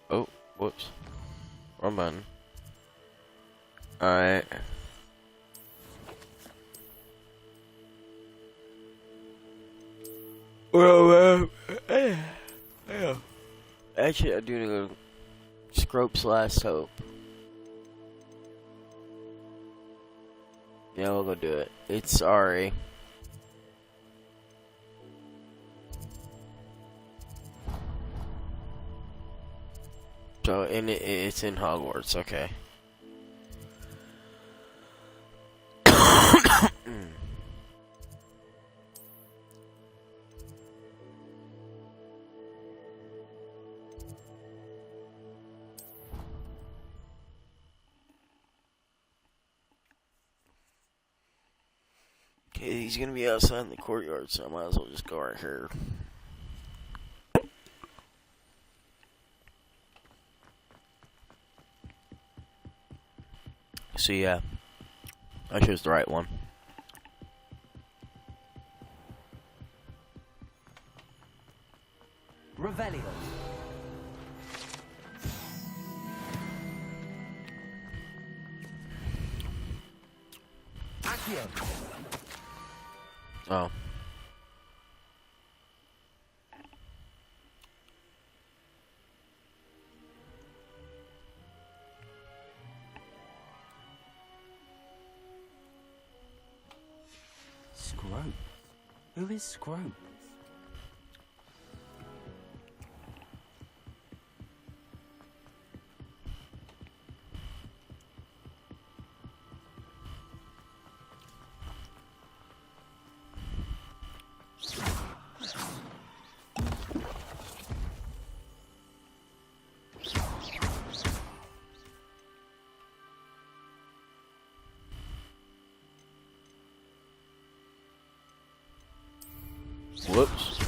Oh, whoops. Wrong button. Alright. Well, yeah. Actually, I do need to go Scrope's Last Hope. Yeah, we'll go do it. It's sorry. So, and it's in Hogwarts, okay. Okay, he's gonna be outside in the courtyard, so I might as well just go right here. So yeah, I chose the right one. Revelio. Accio. Oh. Scrope? Who is Scrope? Whoops.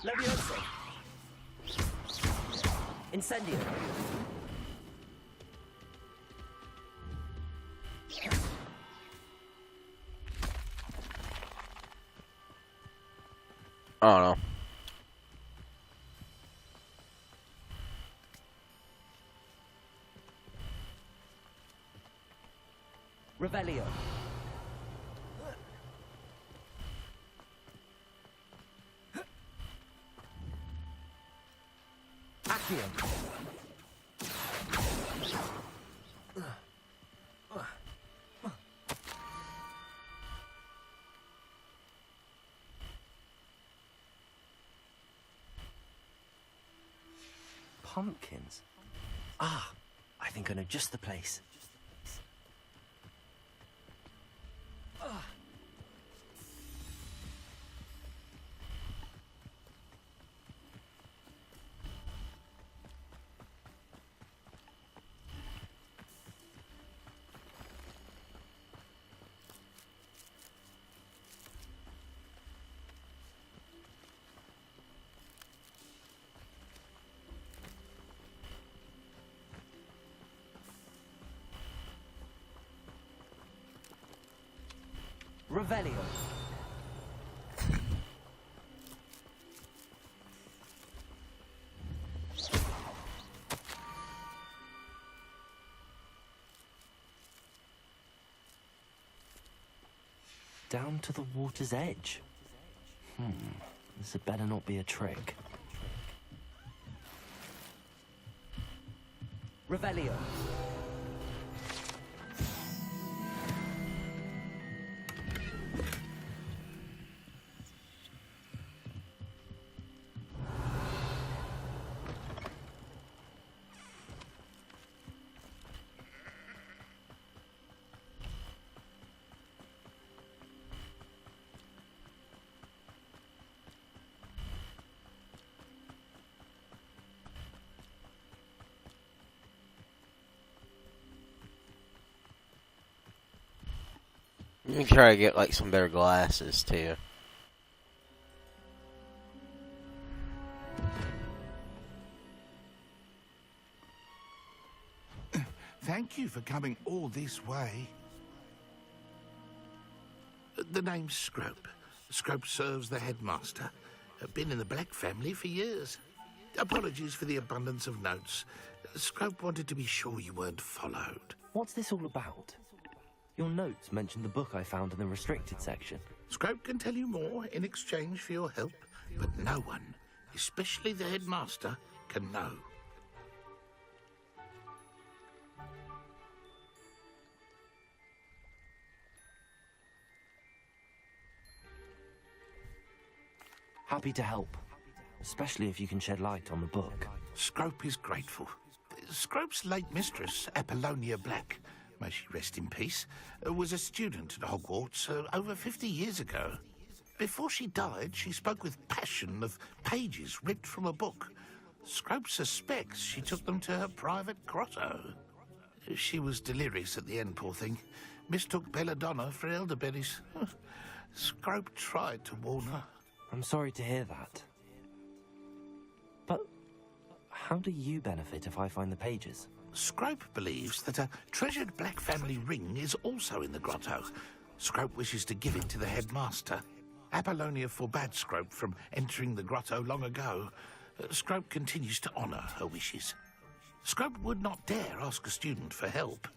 Levioso. Incendio. I don't know. Revelio. Revelio. Pumpkins? Ah, I think I know just the place. Revelio. Down to the water's edge. This had better not be a trick. Revelio. Let me try to get like some better glasses too. Thank you for coming all this way. The name's Scrope. Scrope serves the headmaster. Been in the Black family for years. Apologies for the abundance of notes. Scrope wanted to be sure you weren't followed. What's this all about? Your notes mentioned the book I found in the restricted section. Scrope can tell you more in exchange for your help, but no one, especially the headmaster, can know. Happy to help, especially if you can shed light on the book. Scrope is grateful. Scrope's late mistress, Apollonia Black, may she rest in peace, was a student at Hogwarts over 50 years ago. Before she died, she spoke with passion of pages ripped from a book. Scrope suspects she took them to her private grotto. She was delirious at the end, poor thing. Mistook belladonna for elderberries. Scrope tried to warn her. I'm sorry to hear that. But how do you benefit if I find the pages? Scrope believes that a treasured Black family ring is also in the grotto. Scrope wishes to give it to the headmaster. Apollonia forbade Scrope from entering the grotto long ago. Scrope continues to honour her wishes. Scrope would not dare ask a student for help,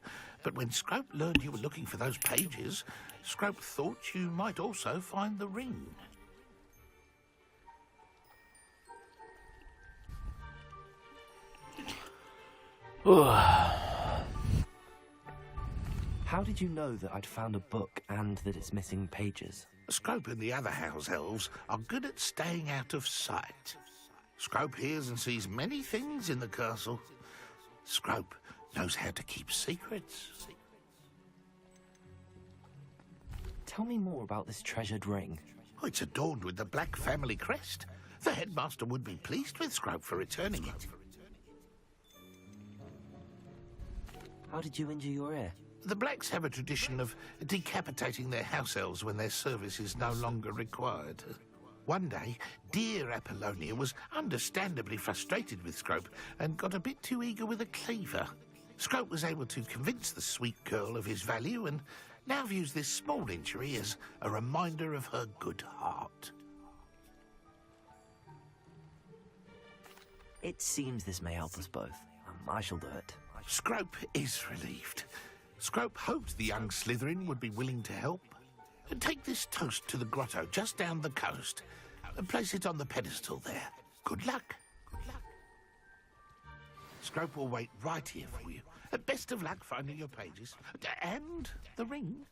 but when Scrope learned you were looking for those pages, Scrope thought you might also find the ring. How did you know that I'd found a book and that it's missing pages? Scrope and the other house elves are good at staying out of sight. Scrope hears and sees many things in the castle. Scrope knows how to keep secrets. Tell me more about this treasured ring. Oh, it's adorned with the Black family crest. The headmaster would be pleased with Scrope for returning it. How did you injure your ear? The Blacks have a tradition of decapitating their house elves when their service is no longer required. One day, dear Apollonia was understandably frustrated with Scrope and got a bit too eager with a cleaver. Scrope was able to convince the sweet girl of his value and now views this small injury as a reminder of her good heart. It seems this may help us both. I shall do it. Scrope is relieved. Scrope hopes the young Slytherin would be willing to help. Take this toast to the grotto just down the coast and place it on the pedestal there. Good luck. Good luck. Scrope will wait right here for you. Best of luck finding your pages. And the ring.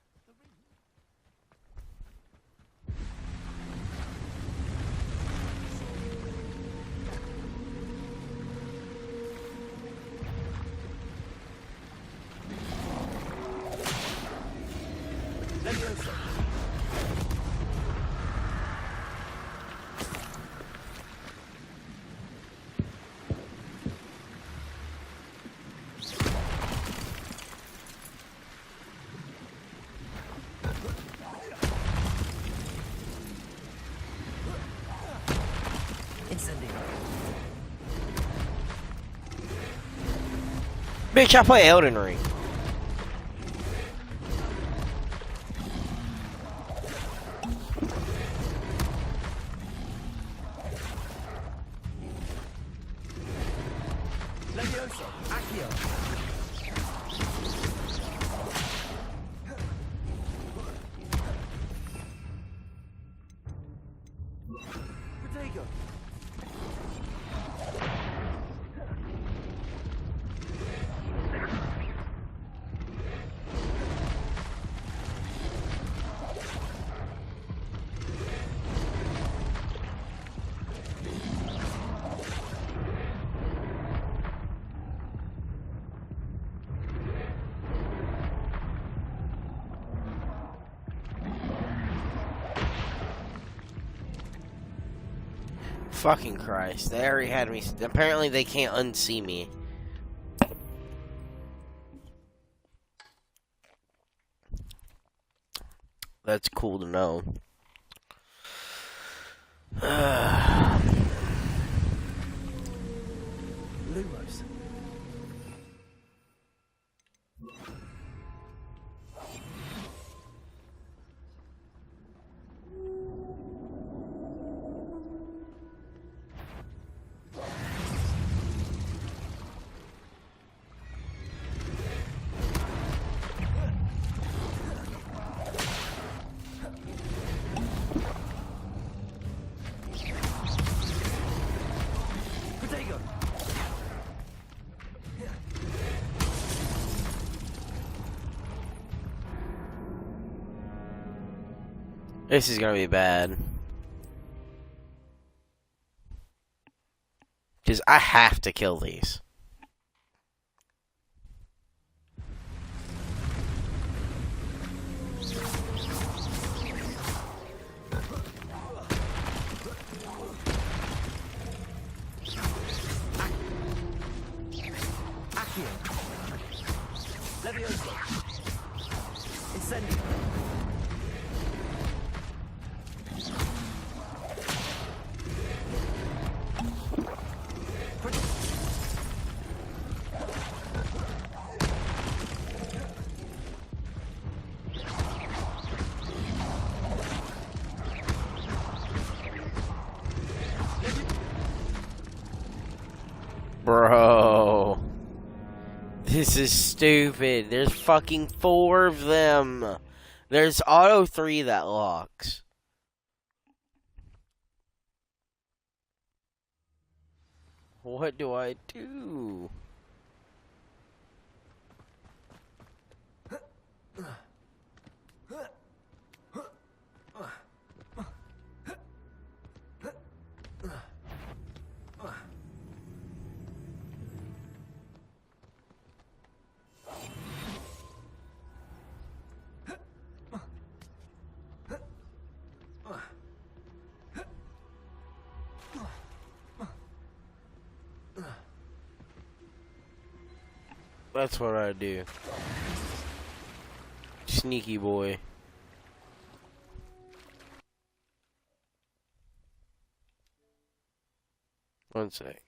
Bitch, I play Elden Ring. Fucking Christ. They already had me. Apparently they can't unsee me. That's cool to know. Lumos. This is gonna be bad. Because I have to kill these. Bro. This is stupid. There's fucking 4 of them. There's auto 3 that locks. What do I do? That's what I do. Sneaky boy. One sec.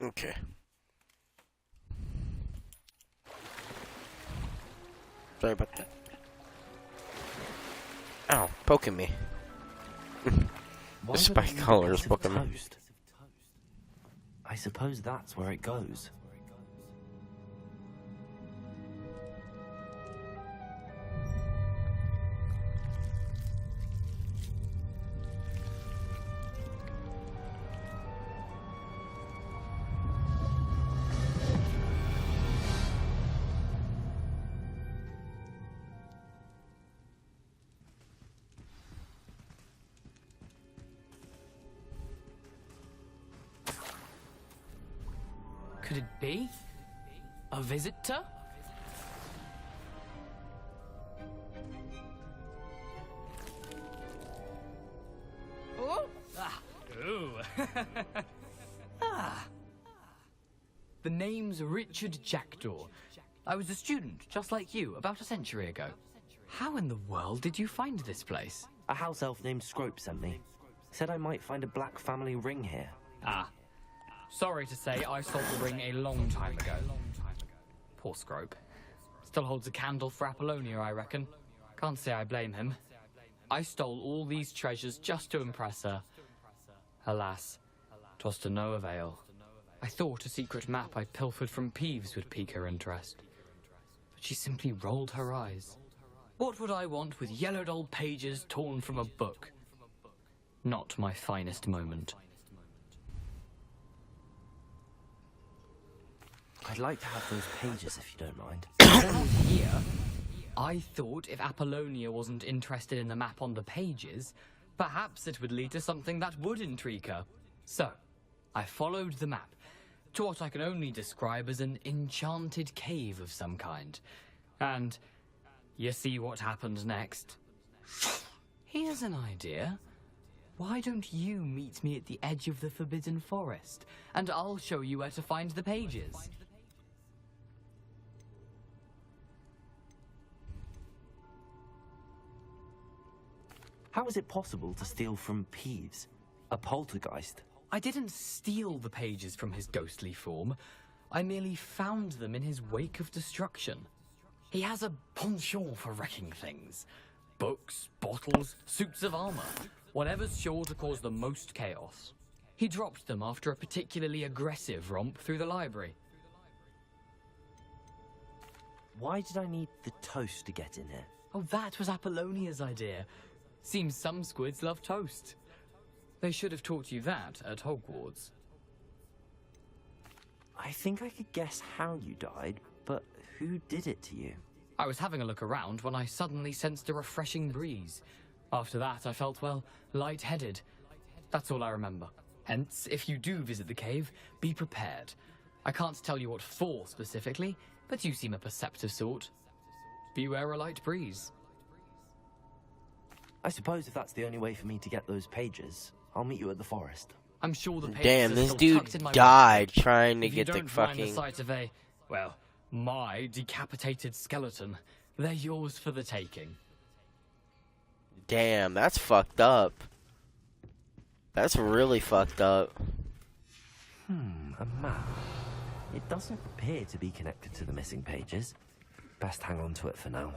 Okay. Sorry about that. Ow, poking me. The spike collar is poking me. I suppose that's where it goes. Could it be? A visitor? Oh! Ah. Ooh. Ah. The name's Richard Jackdaw. I was a student, just like you, about a century ago. How in the world did you find this place? A house elf named Scrope sent me. Said I might find a black family ring here. Ah. Sorry to say, I sold the ring a long time ago. Poor Scrope. Still holds a candle for Apollonia, I reckon. Can't say I blame him. I stole all these treasures just to impress her. Alas, 'twas to no avail. I thought a secret map I pilfered from Peeves would pique her interest. But she simply rolled her eyes. What would I want with yellowed old pages torn from a book? Not my finest moment. I'd like to have those pages if you don't mind. Down here, I thought if Apollonia wasn't interested in the map on the pages, perhaps it would lead to something that would intrigue her. So, I followed the map to what I can only describe as an enchanted cave of some kind. And you see what happened next? Here's an idea. Why don't you meet me at the edge of the Forbidden Forest, and I'll show you where to find the pages. How is it possible to steal from Peeves? A poltergeist? I didn't steal the pages from his ghostly form. I merely found them in his wake of destruction. He has a penchant for wrecking things. Books, bottles, suits of armor. Whatever's sure to cause the most chaos. He dropped them after a particularly aggressive romp through the library. Why did I need the toast to get in here? Oh, that was Apollonia's idea. Seems some squids love toast. They should have taught you that at Hogwarts. I think I could guess how you died, but who did it to you? I was having a look around when I suddenly sensed a refreshing breeze. After that, I felt, well, lightheaded. That's all I remember. Hence, if you do visit the cave, be prepared. I can't tell you what for specifically, but you seem a perceptive sort. Beware a light breeze. I suppose if that's the only way for me to get those pages, I'll meet you at the forest. I'm sure the pages Damn, are this still dude tucked in my died waistcoat. trying to If get you the don't find fucking... the sight of a, well, my decapitated skeleton, they're yours for the taking. Damn, that's fucked up. That's really fucked up. A map. It doesn't appear to be connected to the missing pages. Best hang on to it for now.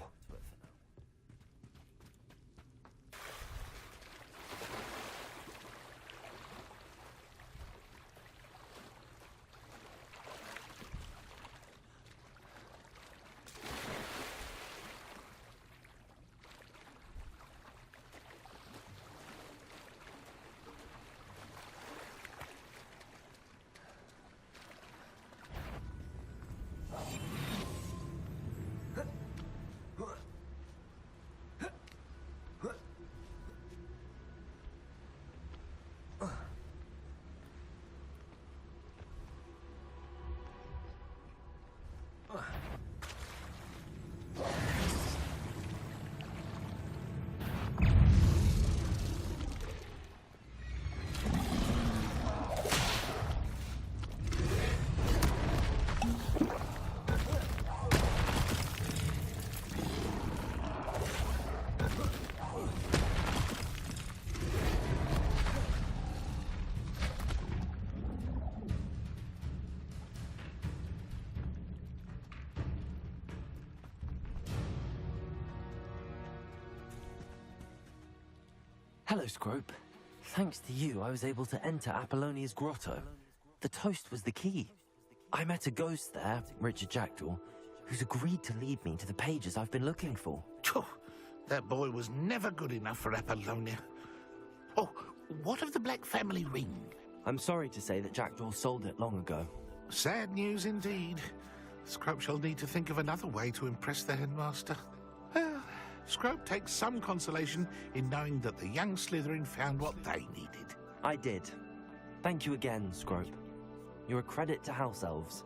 Hello, Scrope. Thanks to you, I was able to enter Apollonia's grotto. The toast was the key. I met a ghost there, Richard Jackdaw, who's agreed to lead me to the pages I've been looking for. That boy was never good enough for Apollonia. Oh, what of the Black family ring? I'm sorry to say that Jackdaw sold it long ago. Sad news indeed. Scrope shall need to think of another way to impress the headmaster. Well, Scrope takes some consolation in knowing that the young Slytherin found what they needed. I did. Thank you again, Scrope. You're a credit to House Elves.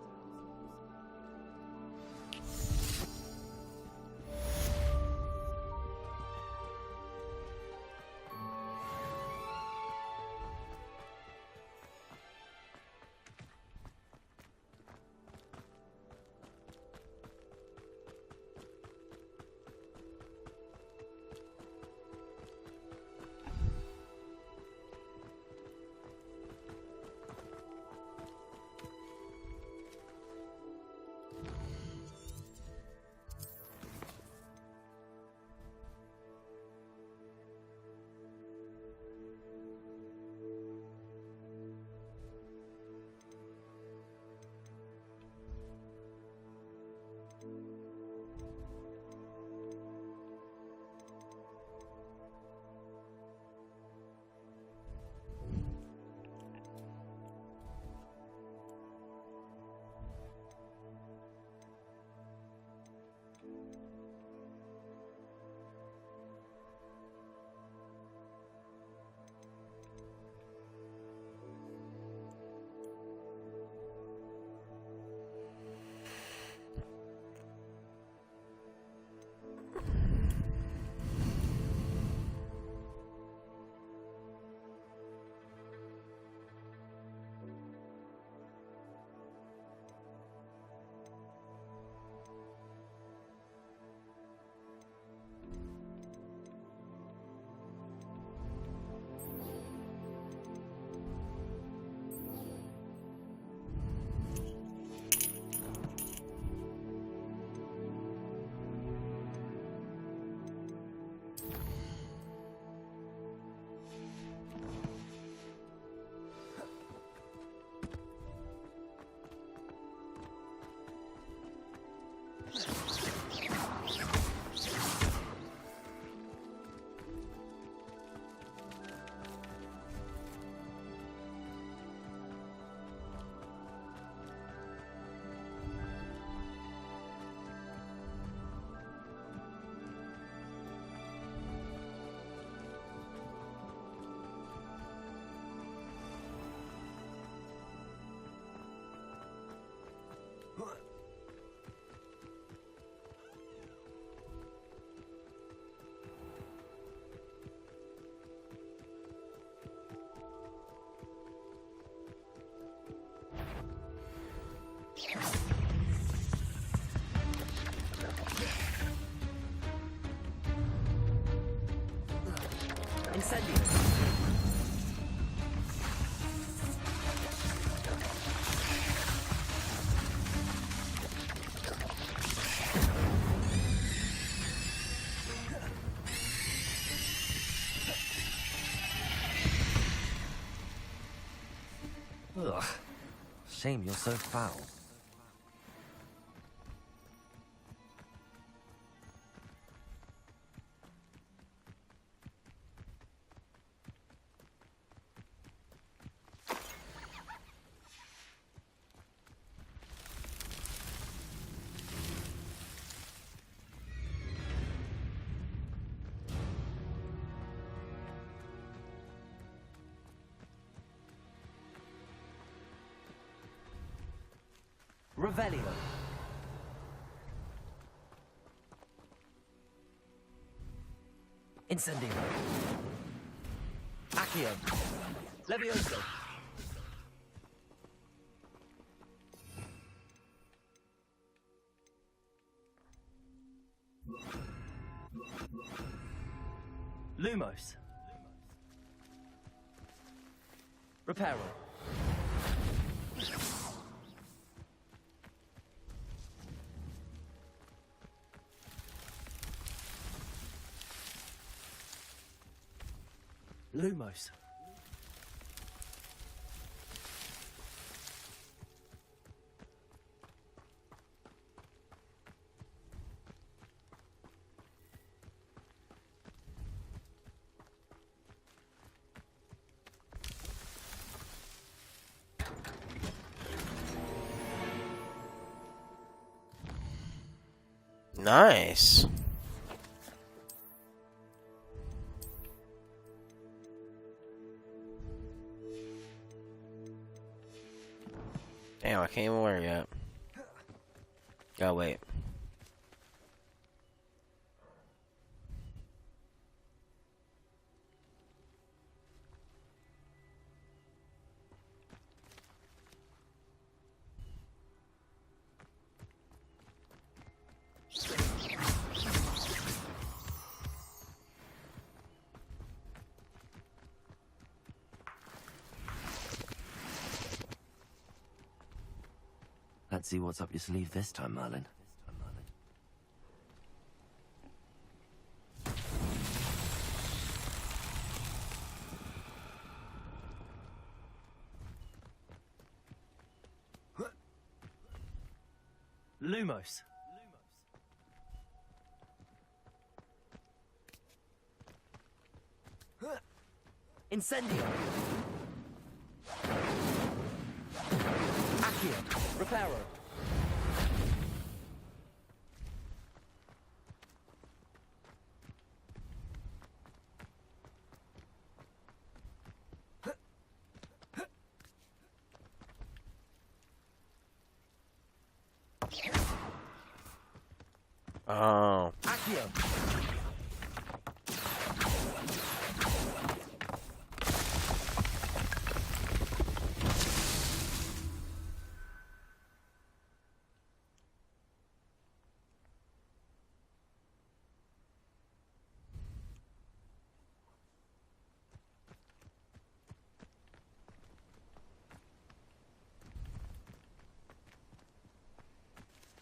Incendio. Ugh. Shame you're so foul. Revelio. Incendio. Accio. Levioso. Lumos. Reparo. Lumos. Nice. Damn, I can't even wear it yet. Gotta wait. Let's see what's up your sleeve this time, Merlin. Lumos. Incendio. Accio. Reparo. Oh. Accio.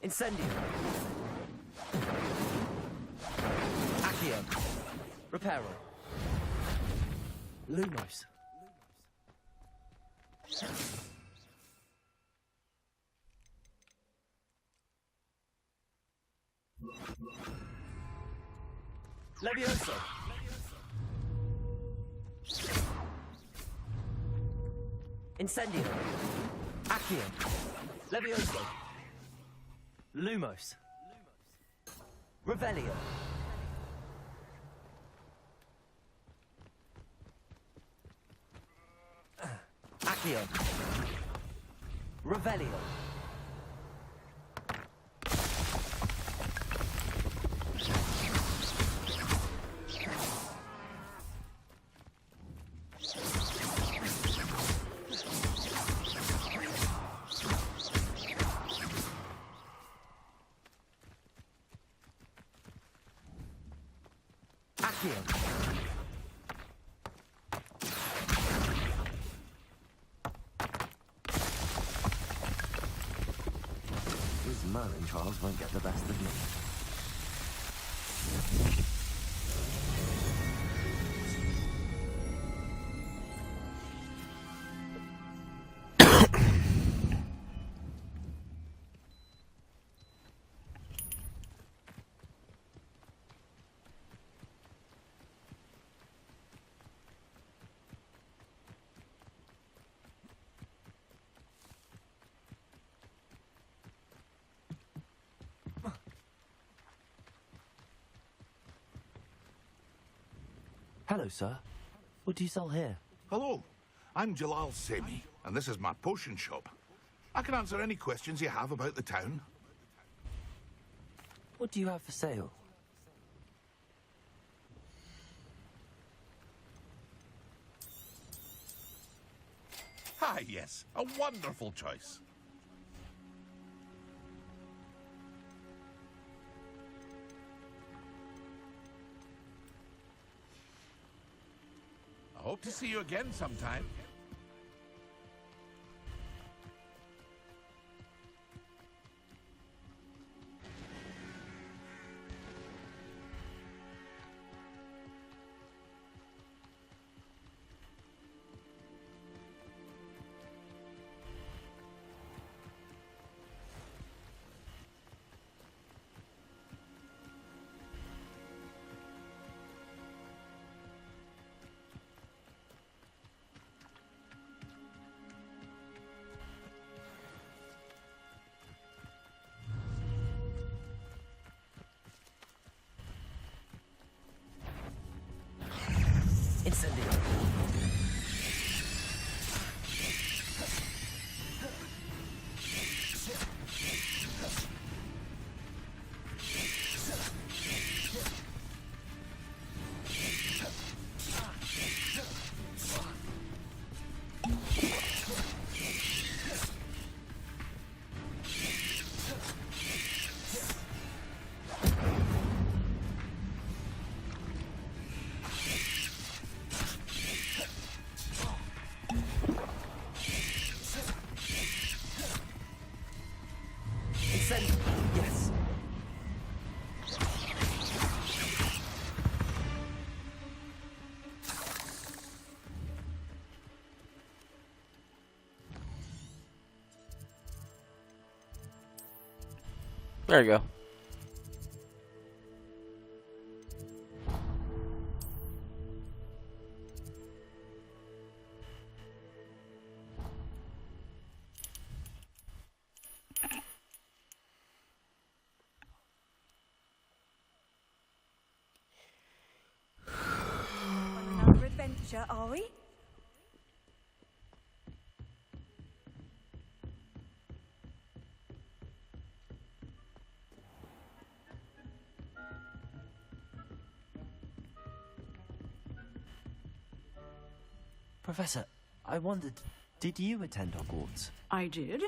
Incendio. Accio. Reparo. Lumos. Levioso. Incendio. Accio. Levioso. Lumos. Revelio. Accio. Revelio. Accio. These Merlin trials won't get the best of me. Hello, sir. What do you sell here? Hello, I'm Jalal Semi, and this is my potion shop. I can answer any questions you have about the town. What do you have for sale? Ah, yes, a wonderful choice. I hope to see you again sometime. 100%. Yes. There you go. On another adventure, are we? Professor, I wondered, did you attend Hogwarts? I did.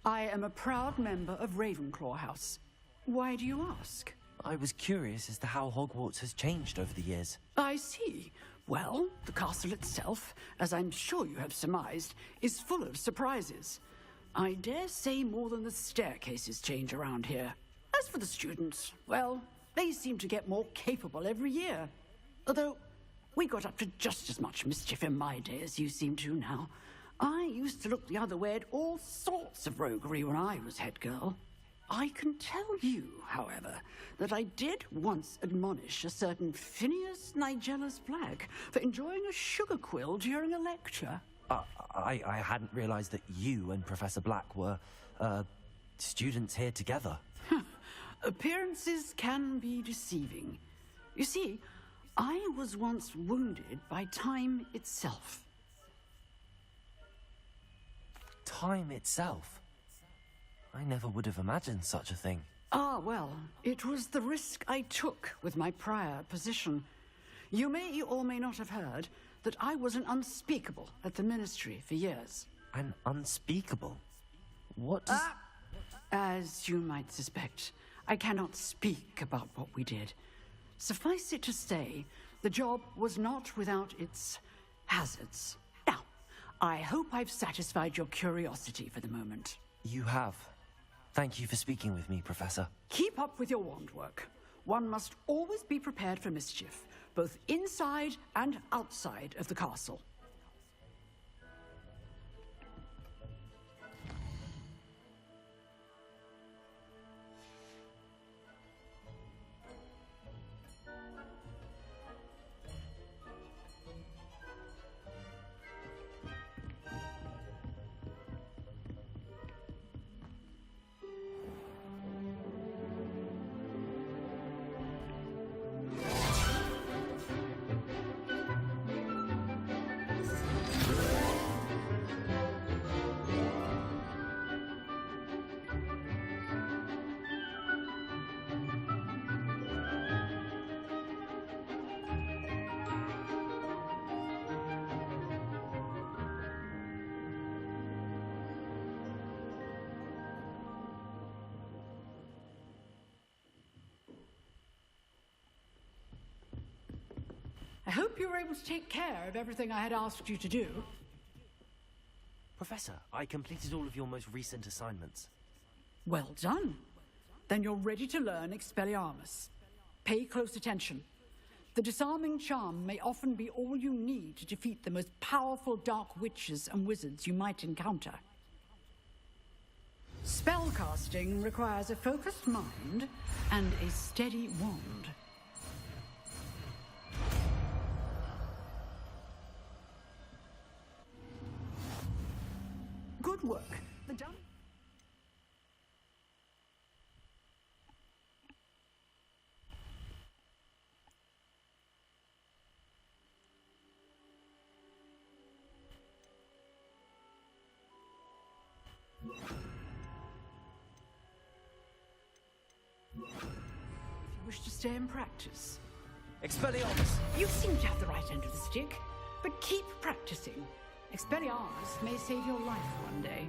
I am a proud member of Ravenclaw House. Why do you ask? I was curious as to how Hogwarts has changed over the years. I see. Well, the castle itself, as I'm sure you have surmised, is full of surprises. I dare say more than the staircases change around here. As for the students, well, they seem to get more capable every year. Although, we got up to just as much mischief in my day as you seem to now. I used to look the other way at all sorts of roguery when I was head girl. I can tell you, however, that I did once admonish a certain Phineas Nigellus Black for enjoying a sugar quill during a lecture. I hadn't realized that you and Professor Black were, students here together. Appearances can be deceiving. You see, I was once wounded by time itself. Time itself? I never would have imagined such a thing. Ah, well, it was the risk I took with my prior position. You may or may not have heard that I was an unspeakable at the Ministry for years. An unspeakable? What does... As you might suspect, I cannot speak about what we did. Suffice it to say, the job was not without its hazards. Now, I hope I've satisfied your curiosity for the moment. You have. Thank you for speaking with me, Professor. Keep up with your wand work. One must always be prepared for mischief, both inside and outside of the castle. I hope you were able to take care of everything I had asked you to do. Professor, I completed all of your most recent assignments. Well done. Then you're ready to learn Expelliarmus. Pay close attention. The disarming charm may often be all you need to defeat the most powerful dark witches and wizards you might encounter. Spellcasting requires a focused mind and a steady wand. Good work. The done. If you wish to stay in practice. Expelliarmus! You seem to have the right end of the stick, but keep practicing. Expelliarmus may save your life one day.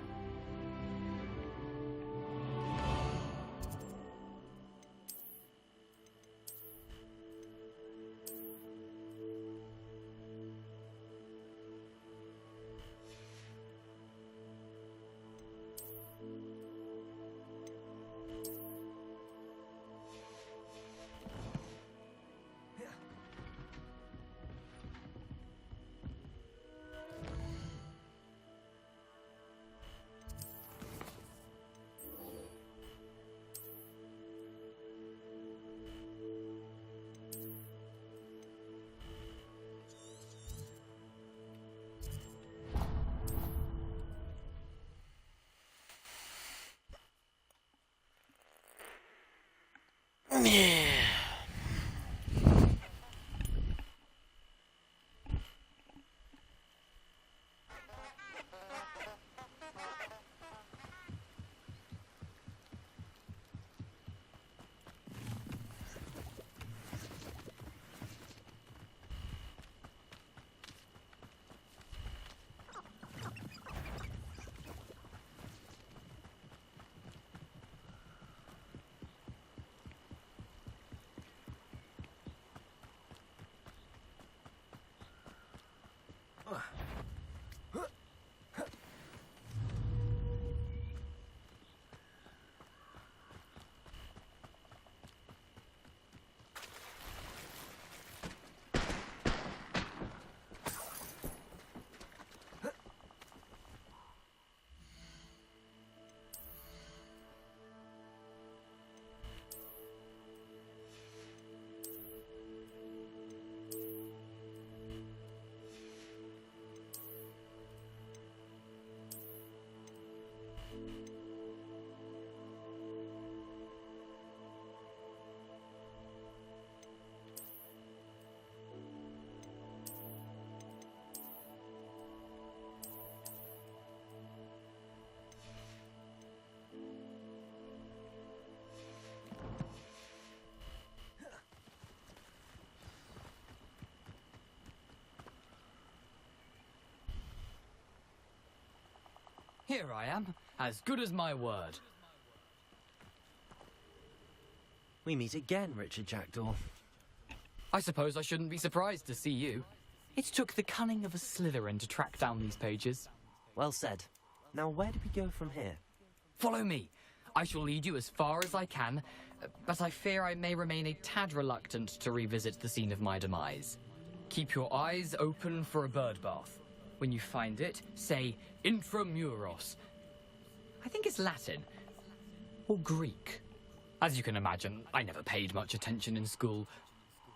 Here I am, as good as my word. We meet again, Richard Jackdaw. I suppose I shouldn't be surprised to see you. It took the cunning of a Slytherin to track down these pages. Well said. Now where do we go from here? Follow me. I shall lead you as far as I can, but I fear I may remain a tad reluctant to revisit the scene of my demise. Keep your eyes open for a bird bath. When you find it, say intramuros. I think it's Latin. Or Greek. As you can imagine, I never paid much attention in school.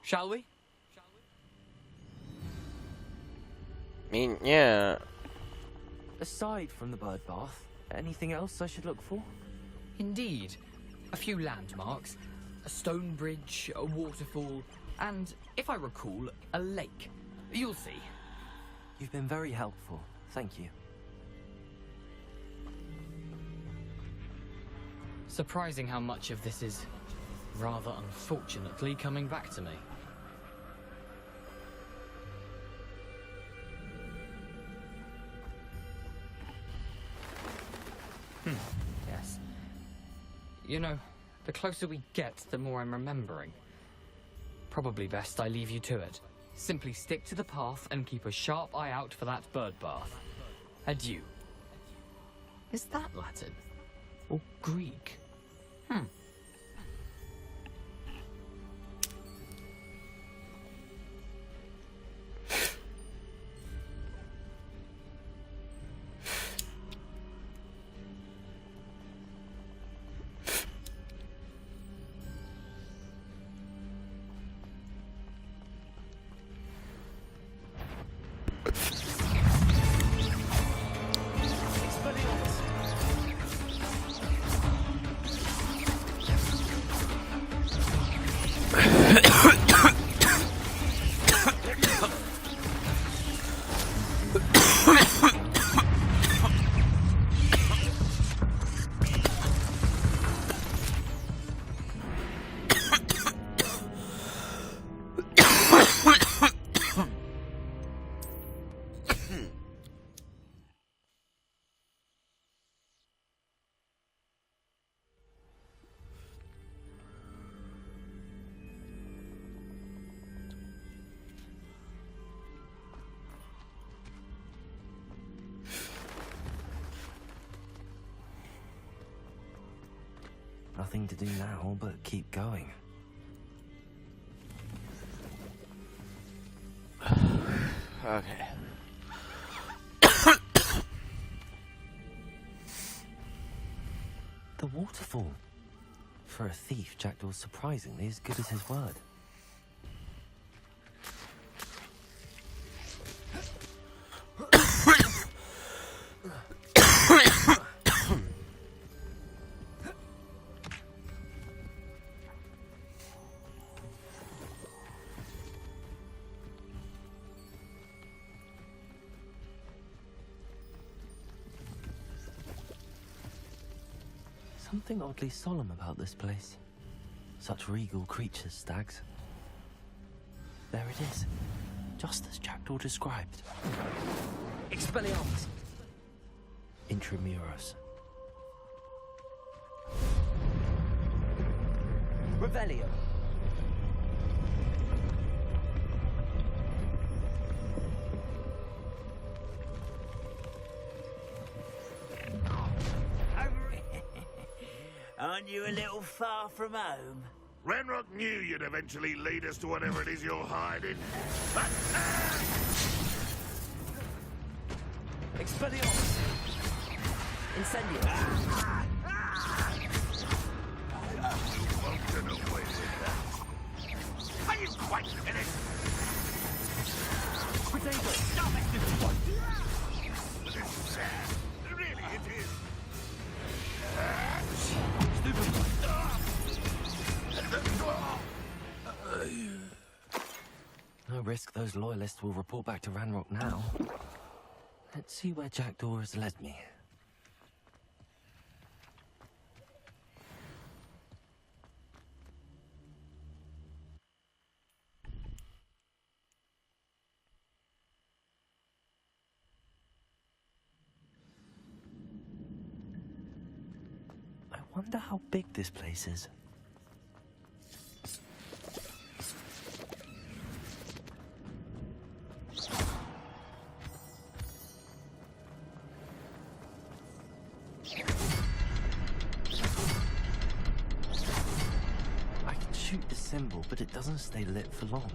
Shall we? I mean, yeah. Aside from the bird bath, anything else I should look for? Indeed. A few landmarks, a stone bridge, a waterfall, and, if I recall, a lake. You'll see. You've been very helpful. Thank you. Surprising how much of this is, rather unfortunately, coming back to me. Yes. You know, the closer we get, the more I'm remembering. Probably best I leave you to it. Simply stick to the path and keep a sharp eye out for that bird bath. Adieu. Is that Latin? Or Greek? Nothing to do now but keep going. Okay. The waterfall. For a thief, Jackdaw's surprisingly as good as his word. Something oddly solemn about this place. Such regal creatures, stags. There it is, just as Jackdaw described. Expelliarmus! Intramuros. Revelio! Aren't you a little far from home? Ranrock knew you'd eventually lead us to whatever it is you're hiding. Expelliarmus! Incendio! Are you quite finished? Potato! Stop it! This is sad. Really, it is. No risk those loyalists will report back to Ranrock now. Let's see where Jackdaw has led me. Wonder how big this place is. I can shoot the symbol, but it doesn't stay lit for long.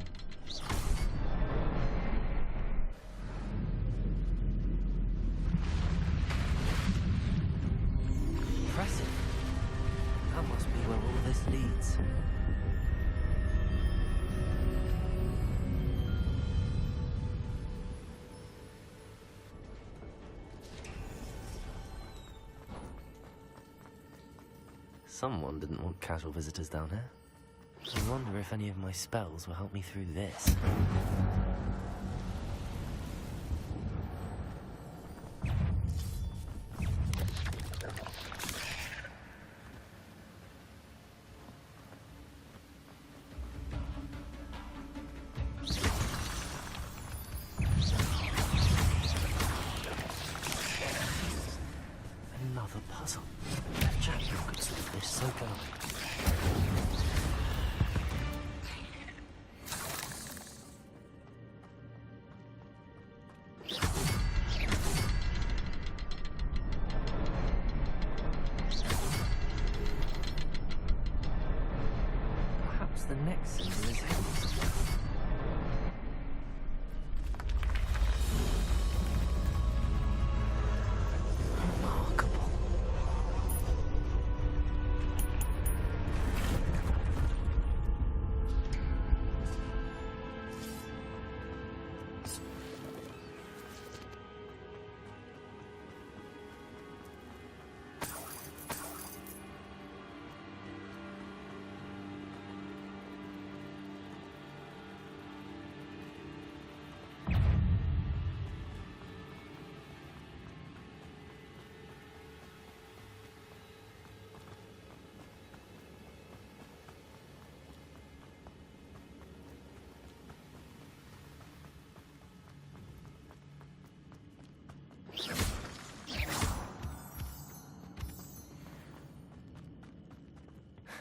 Impressive. That must be where all this leads. Someone didn't want casual visitors down here. I wonder if any of my spells will help me through this. Another puzzle. Jackal could solve this so good. Perhaps the next symbol is hidden. Remarkable.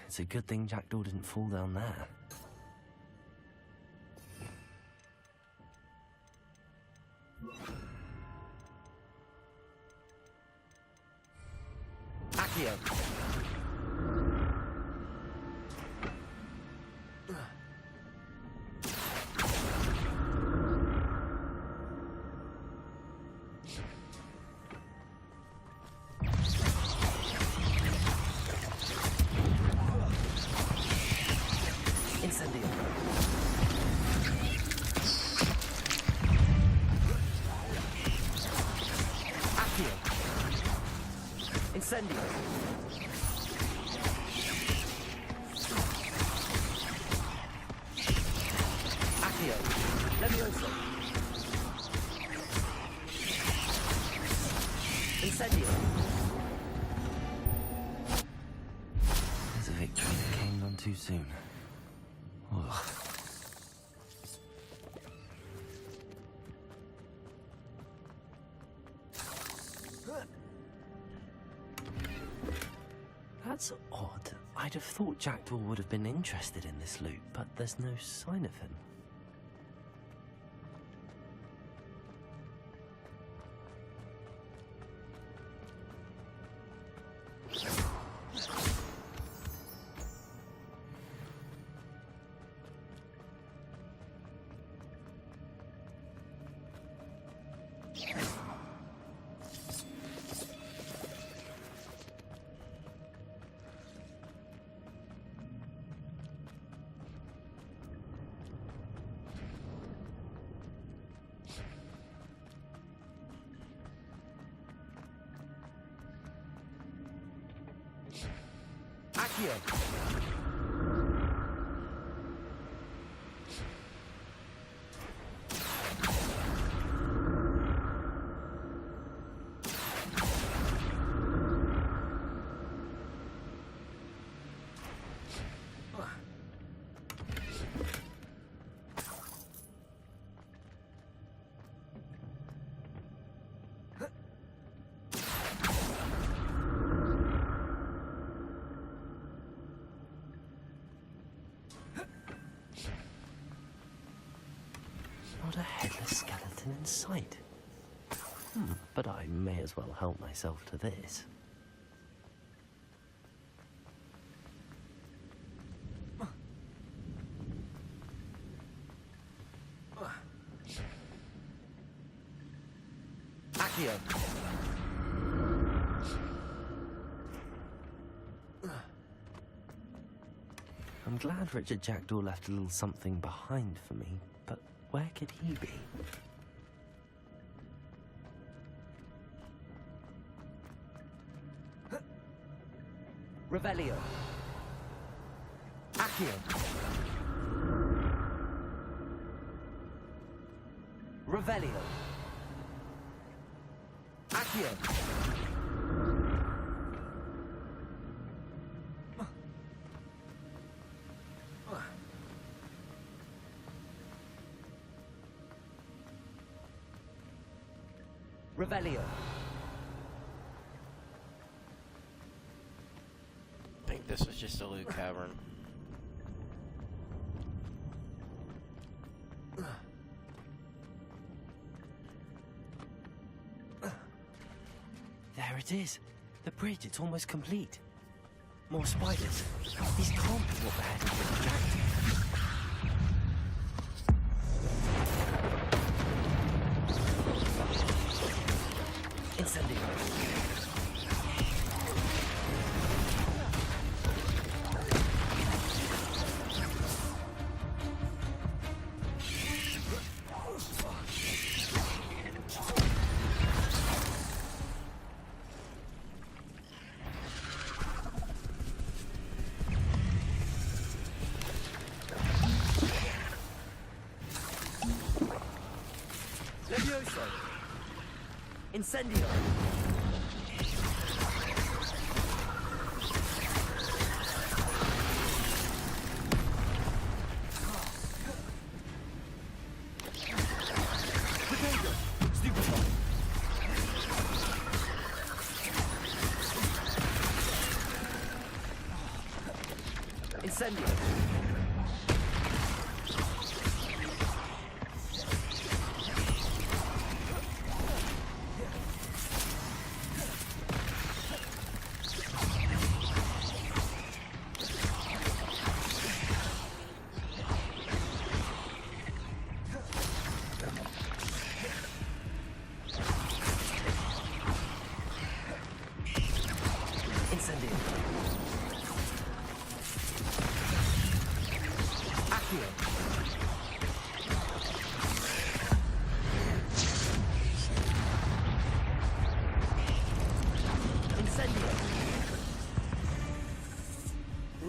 It's a good thing Jackdaw didn't fall down there. Accio! Incendio. Accio. Incendio. Accio. Levioso. Incendio. There's a victory that came none too soon. Ugh. That's odd. I'd have thought Jackdaw would have been interested in this loot, but there's no sign of him. Accio! Not a headless skeleton in sight. But I may as well help myself to this. Accio! I'm glad Richard Jackdaw left a little something behind for me, but where could he be? Revelio. Accio. Revelio. Accio. Revelio. I think this is just a loot cavern. There it is. The bridge, it's almost complete. More spiders. These can't be what the head of the Jackdaw. Incendio. Levioso. Incendio. Incendio.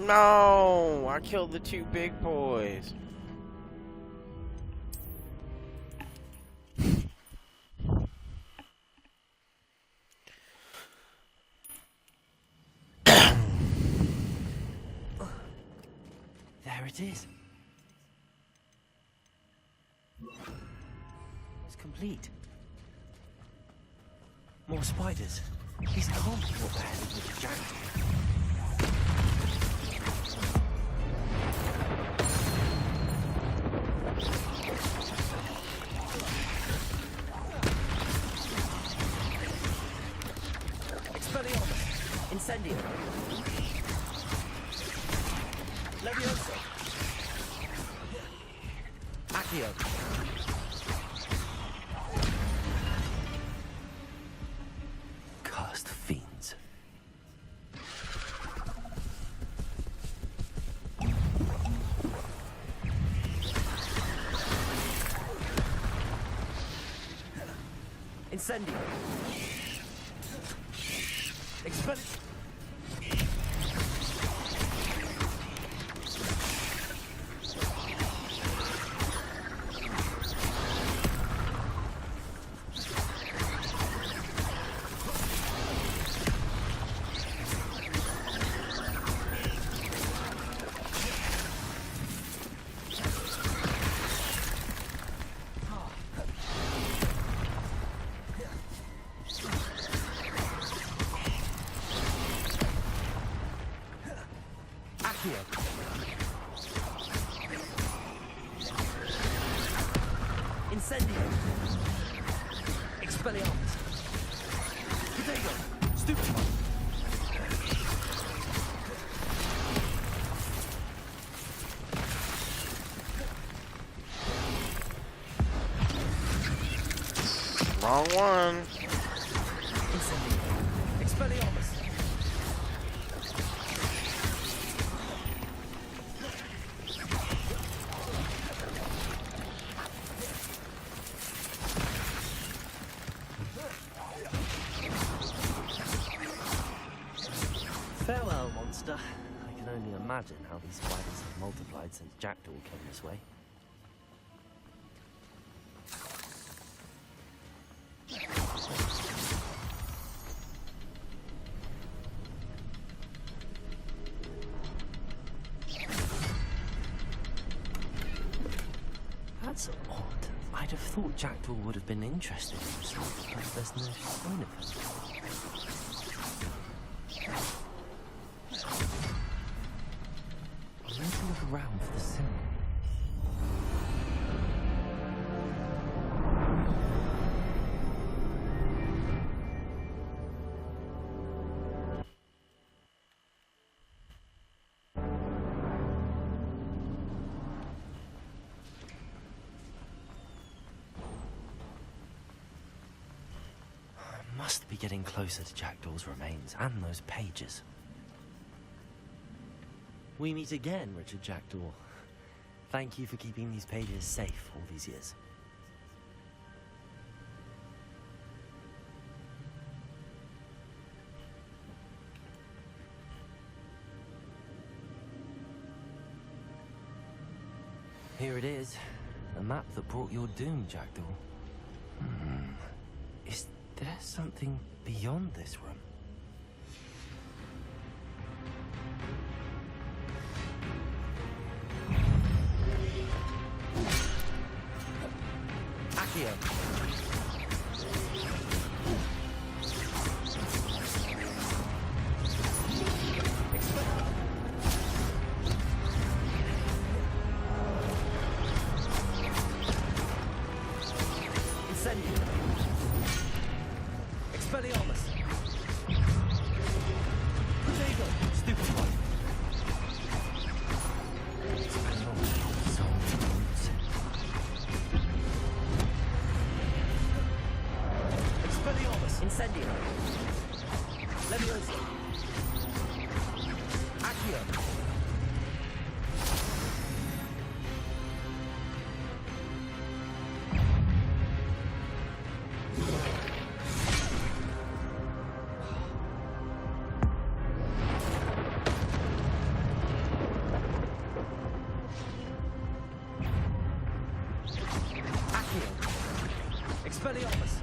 No! I killed the two big boys. There it is. It's complete. More spiders. These can't be what the head of the Jackdaw. Incendio. Levioso. Accio. Cursed fiends. Incendio. Expel. Expelliarmus. Potato. Stupefy. Wrong one. Expelliarmus. Farewell, monster. I can only imagine how these spiders have multiplied since Jackdaw came this way. That's odd. I'd have thought Jackdaw would have been interested in himself, but there's no sign of him. I'm going to look around for the symbol. I must be getting closer to Jackdaw's remains and those pages. We meet again, Richard Jackdaw. Thank you for keeping these pages safe all these years. Here it is, the map that brought your doom, Jackdaw. Is there something beyond this room? Accio. Incendio. Expelliarmus. Potato. Stupefy. Incendio. Leviosa. Accio. Accio. Expelliarmus.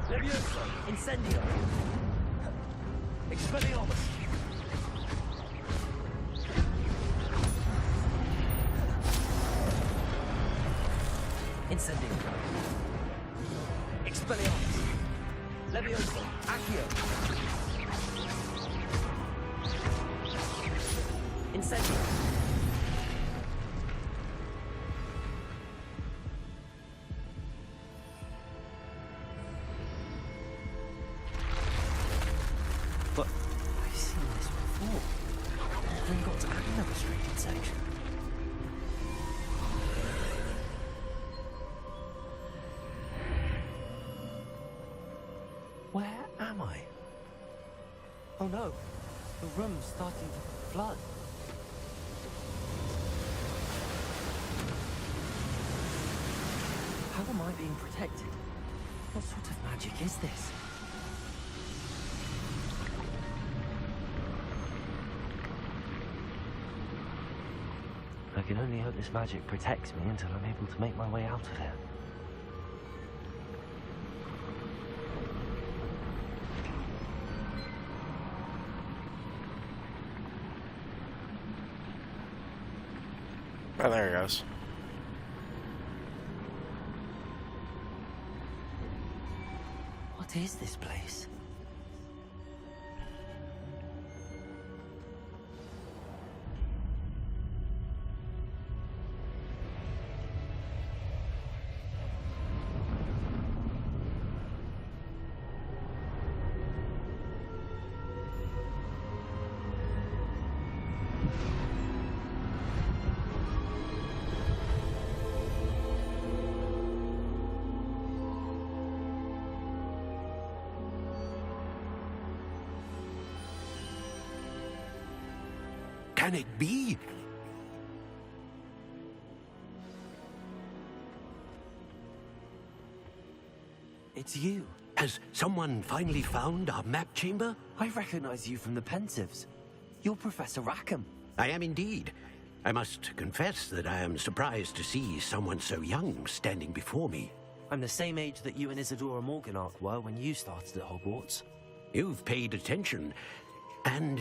Leviosa. Incendio. Expelliarmus. Incendio. Expelliarmus. Leviosa. Accio. Incendio. But I've seen this before. Then got to another restricted section. Where am I? Oh no, the room's starting to flood. How am I being protected? What sort of magic is this? I can only hope this magic protects me until I'm able to make my way out of here. Oh, there he goes. What is this place? can it be? It's you. Has someone finally found our map chamber? I recognize you from the Pensives. You're Professor Rackham. I am indeed. I must confess that I am surprised to see someone so young standing before me. I'm the same age that you and Isadora Morganach were when you started at Hogwarts. You've paid attention, and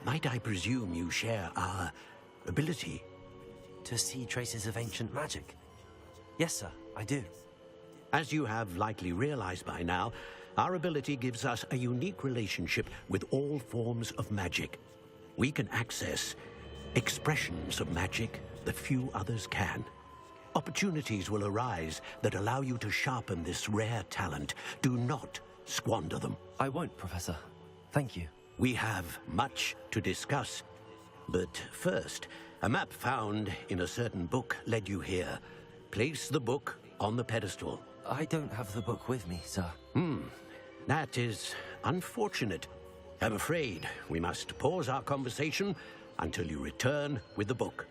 might I presume you share our ability? To see traces of ancient magic? Yes, sir, I do. As you have likely realized by now, our ability gives us a unique relationship with all forms of magic. We can access expressions of magic that few others can. Opportunities will arise that allow you to sharpen this rare talent. Do not squander them. I won't, Professor. Thank you. We have much to discuss. But first, a map found in a certain book led you here. Place the book on the pedestal. I don't have the book with me, sir. That is unfortunate. I'm afraid we must pause our conversation until you return with the book.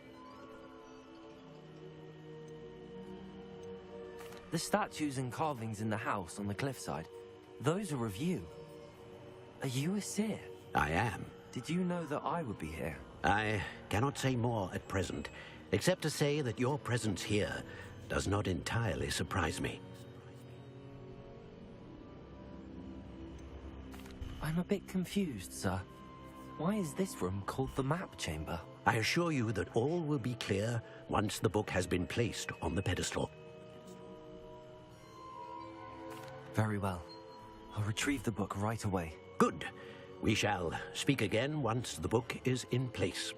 The statues and carvings in the house on the cliffside, those are of you. Are you a seer? I am. Did you know that I would be here? I cannot say more at present, except to say that your presence here does not entirely surprise me. I'm a bit confused, sir. Why is this room called the map chamber? I assure you that all will be clear once the book has been placed on the pedestal. Very well. I'll retrieve the book right away. Good. We shall speak again once the book is in place.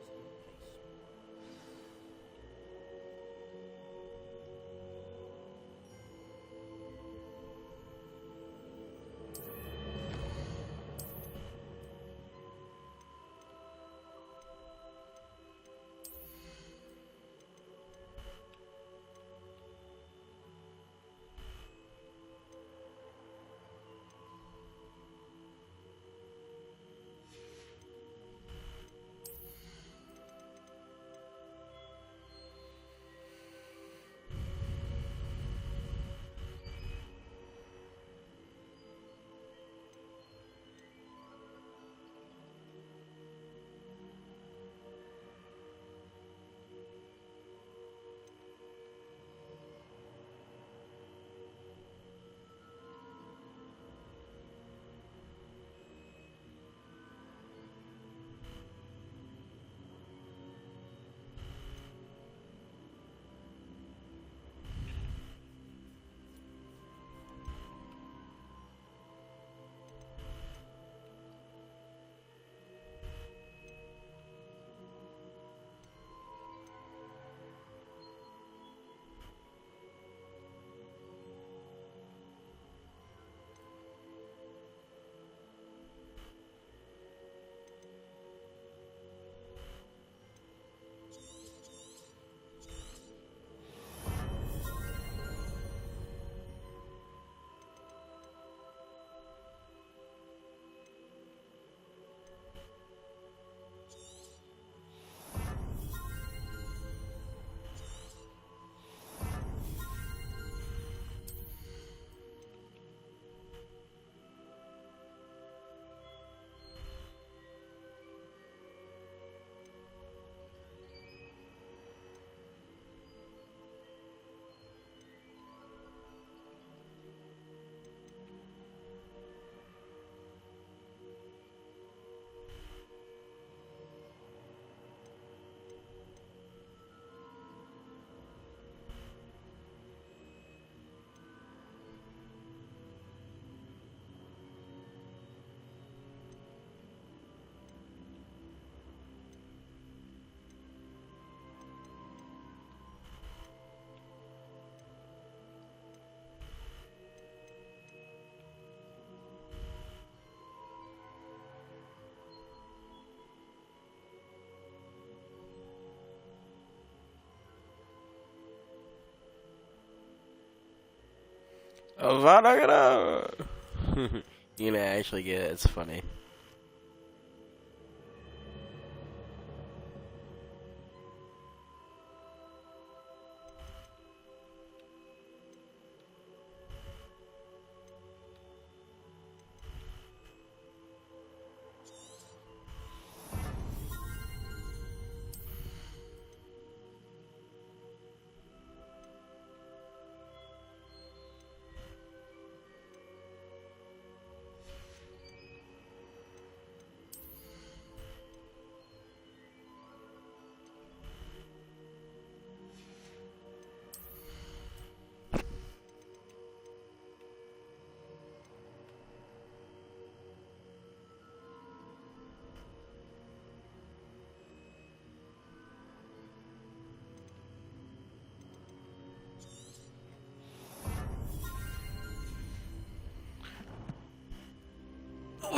You know, I actually get it. It's funny.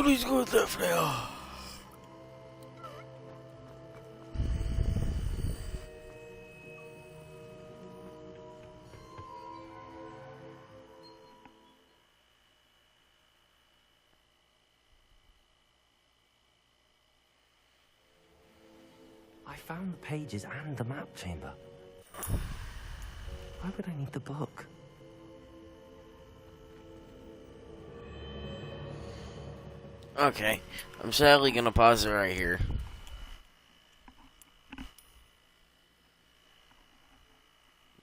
What is going there for now? I found the pages and the map chamber. Why would I need the book? Okay, I'm sadly gonna pause it right here.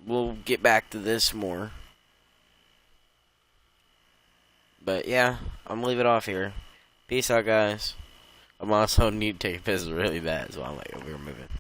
We'll get back to this more. But yeah, I'm gonna leave it off here. Peace out, guys. I'm also need to take a piss really bad, so I'm like, we're moving.